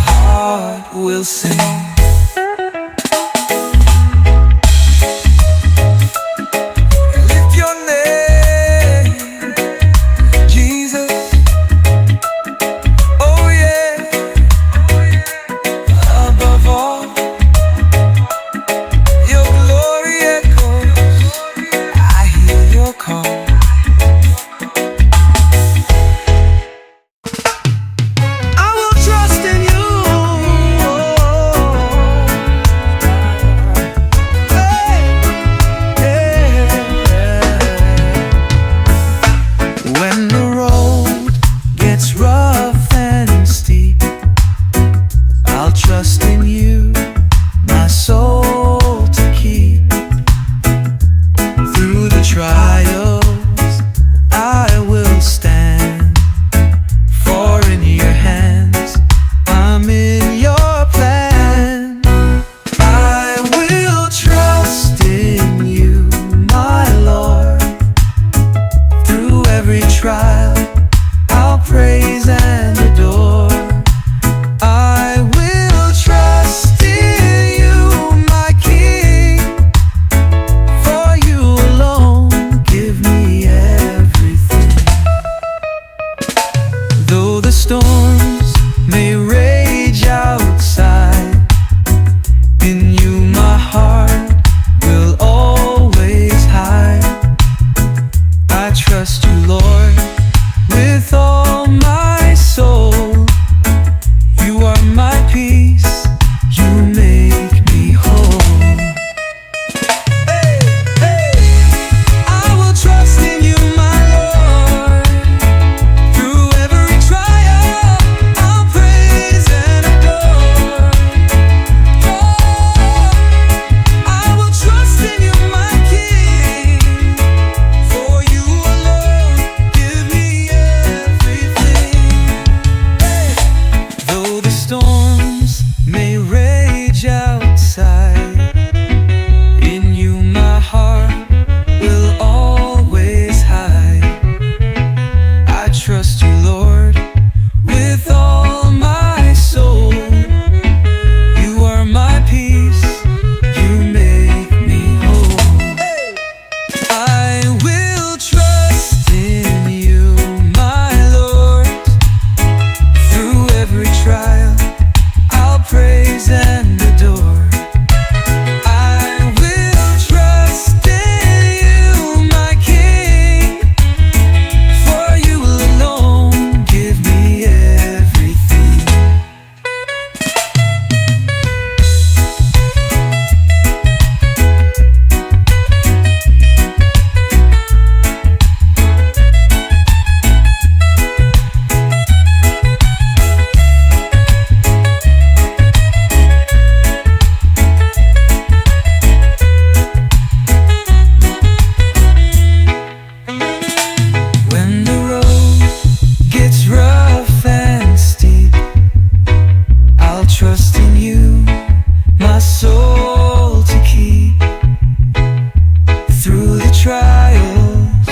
trials,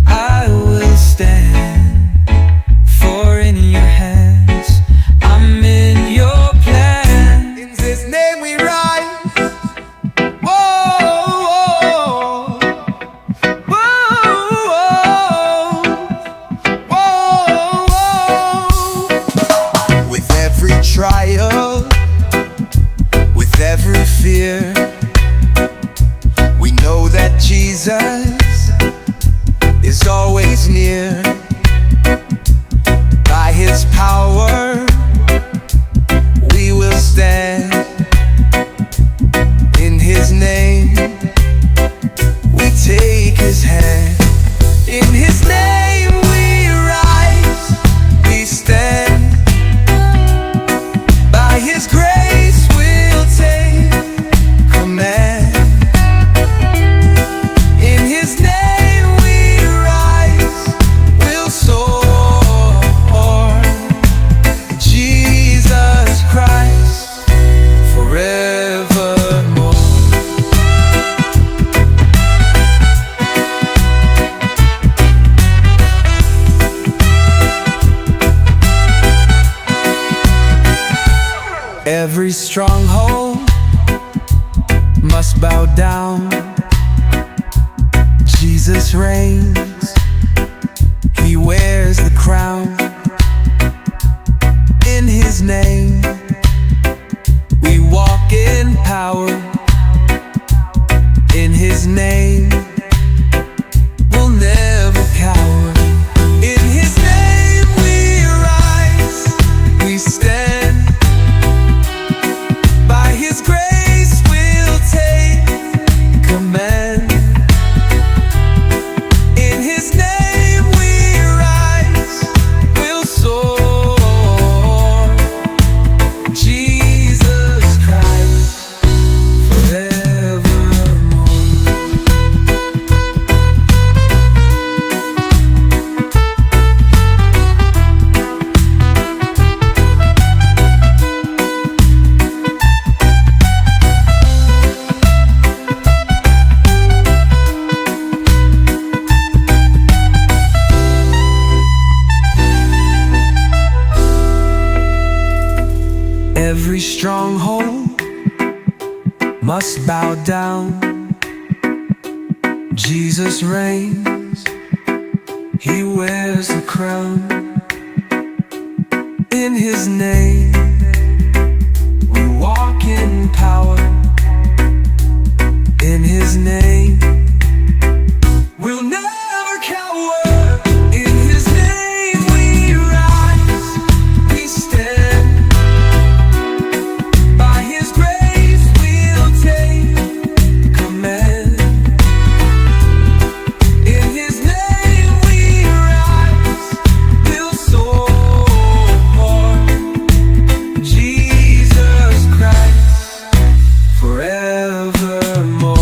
I will stand. For in your hands, I'm in your plan. In His name we rise. Whoa, whoa, whoa, whoa. With every trial, with every fear, we know that Jesus is always near. By His power, we will stand. In His name, we take His hand. In His name we rise, we stand. By His grace we'll take command. In His name we rise, we'll soar. Jesus Christ forevermore. Every stronghold must bow down. Jesus reigns, He wears the crown. In His name we walk in power. In His name we'll never cower. In His name we rise, we stand. By His grace we'll take command. In His name we rise, we'll soar. Jesus Christ forevermore. Every stronghold must bow down. Jesus reigns, He wears the crown. In His name we walk in power. In His name we'll never cower. In His name we rise, we stand. By His grace we'll take command. In His name we rise, we'll soar. Jesus Christ forevermore.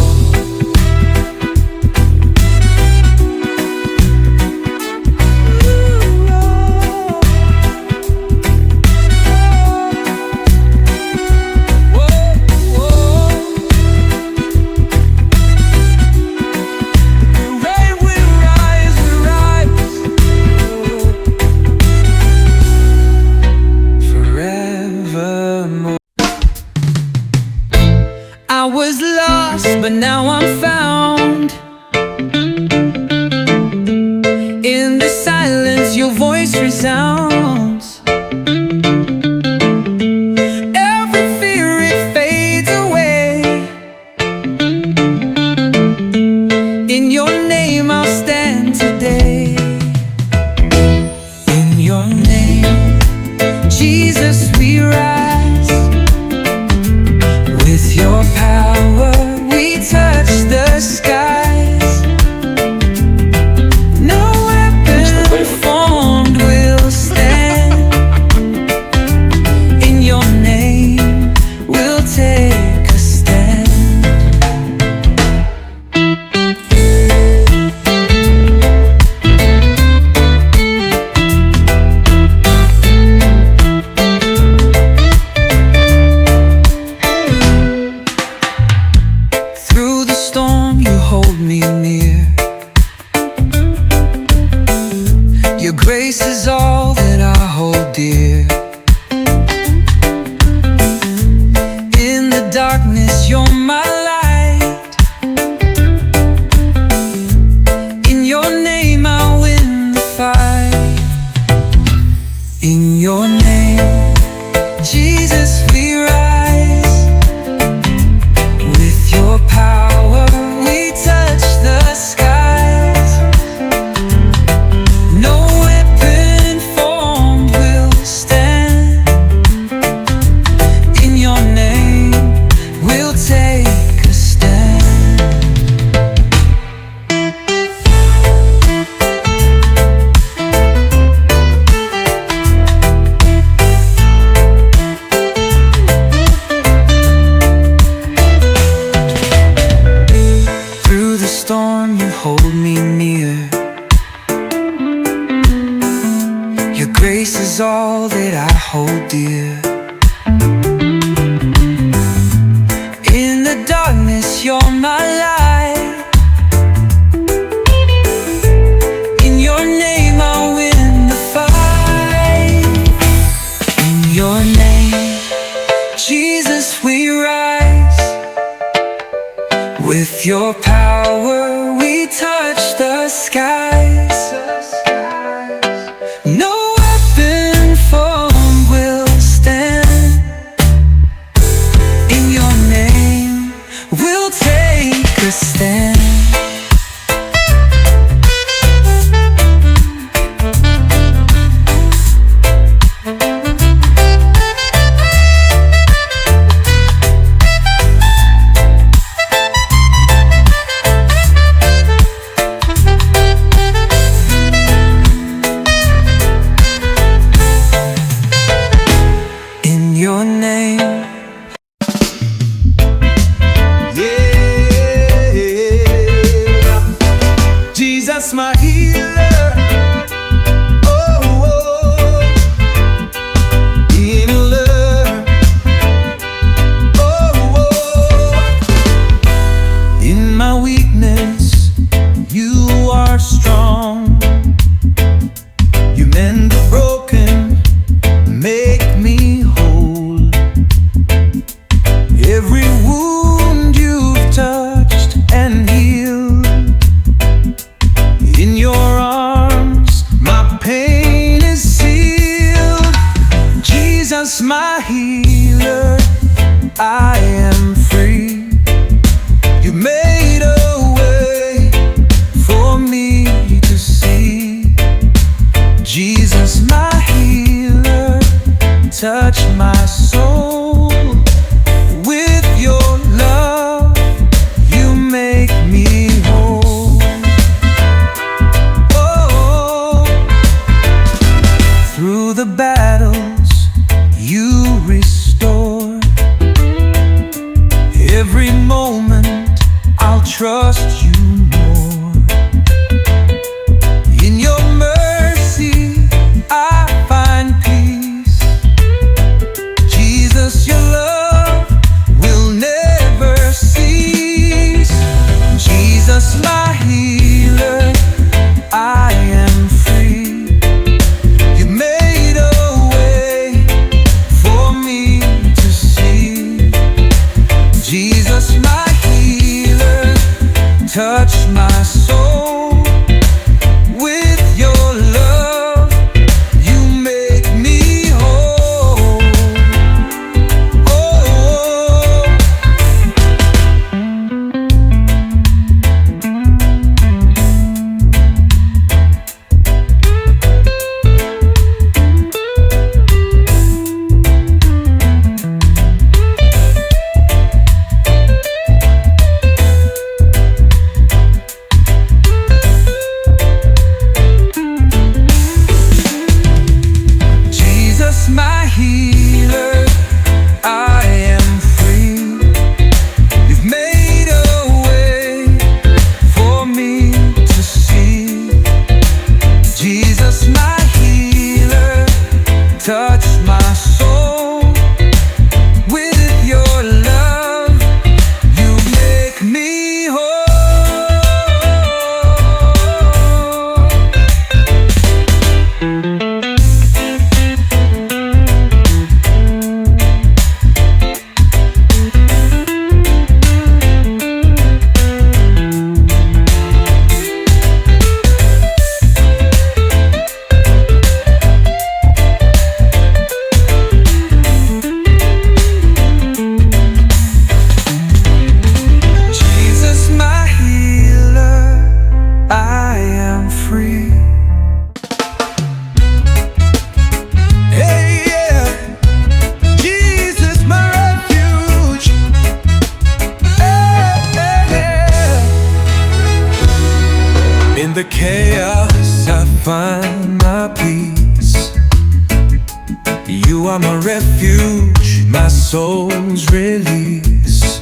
I was lost, but now I'm found. In the silence, your voice resounds. Every fear, it fades away. In your name, I'll stand today. In your name, Jesus, we rise. With your power, we touch the skies. No weapon formed will stand. In your name, we'll take a stand. storm, you hold me near. Your grace is all that I hold dear. In the darkness, you're my light. In your name, I'll win the fight. In your name, Jesus, we rise. With your power, we touch the skies. No weapon formed will stand. In your name, we'll take a stand. Your name, yeah, Jesus my healer, oh, oh. Healer, oh, oh. In my weakness, you are strong. You mend the broken, make me whole. Every wound you've touched and healed. In your arms, my pain is sealed. Jesus, my healer, I am free. You made a way for me to see. Jesus, my healer, touch my soul. With your love, you make me whole. Oh, through the battles, you restore. Every moment, I'll trust you more. In your mercy, I find peace. Jesus, your love will never cease. Jesus, my healer, I am free. You made a way for me to see. Jesus, my healer, touch my soul. With your love, you make me whole. Oh, Jesus, my healer, I am free. You've made a way for me to see. Jesus, my healer, touch my soul. With your love, you make me whole. Jesus, my healer, I am free. Hey, yeah. Jesus, my refuge. Hey, hey, yeah. In the chaos, I find my peace. You are my refuge, my soul's release.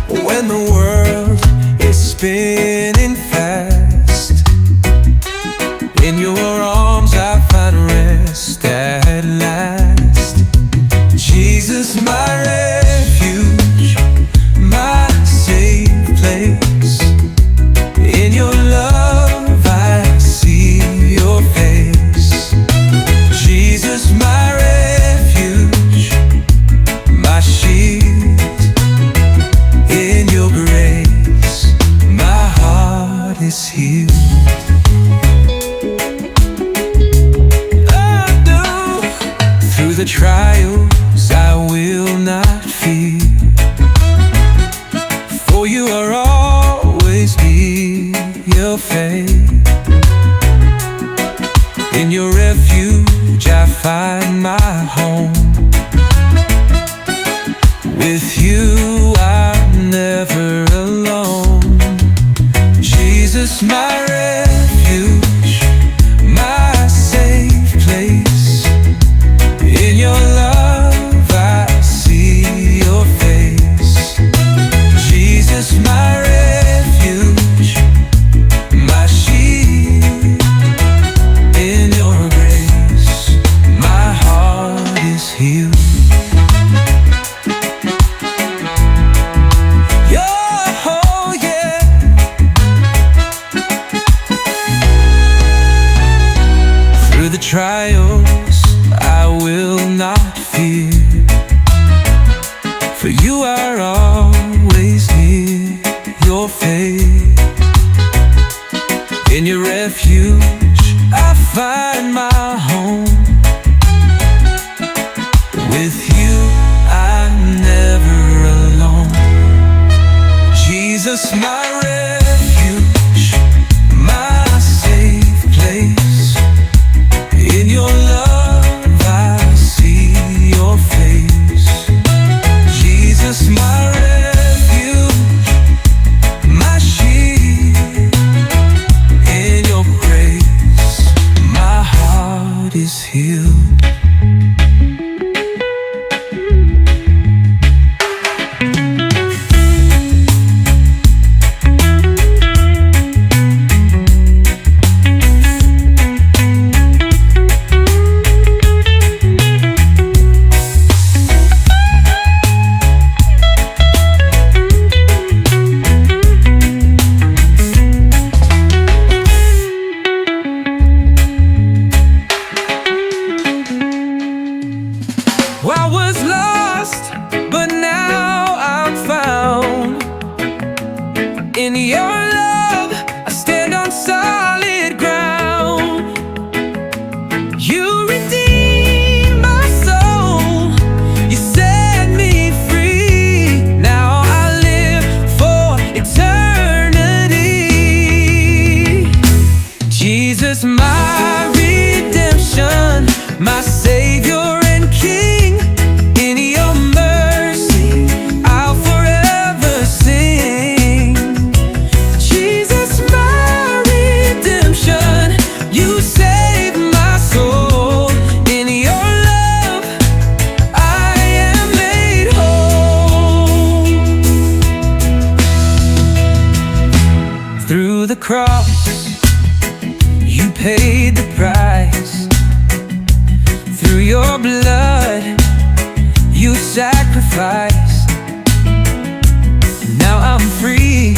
When the world is spinning fast. In your arms I find rest at last. Jesus, my refuge, my safe place. In your love I see your face. Jesus, my refuge, my shield. In your grace my heart is healed. Through the trials I will not fear, for you are always near. Your faith, in your refuge I find my home. With you I'm never alone. Jesus, my refuge, my safe place. In your love I see your face. Jesus, my refuge, my shield. In your grace my heart is healed. Oh yeah. Through the trials I will not fear, for you are always near. Your faith, in your refuge I find my home. With you I'm never alone. Jesus, my refuge, my safe place. In your love I see your face. Jesus, my refuge, my shield. In your grace my heart is healed. I was lost, but now I'm found. In your love I stand on solid ground. You redeemed my soul, you set me free. Now I live for eternity. Jesus, my redemption, my Savior and King. Through the cross, you paid the price. Through your blood, you sacrificed. Now I'm free.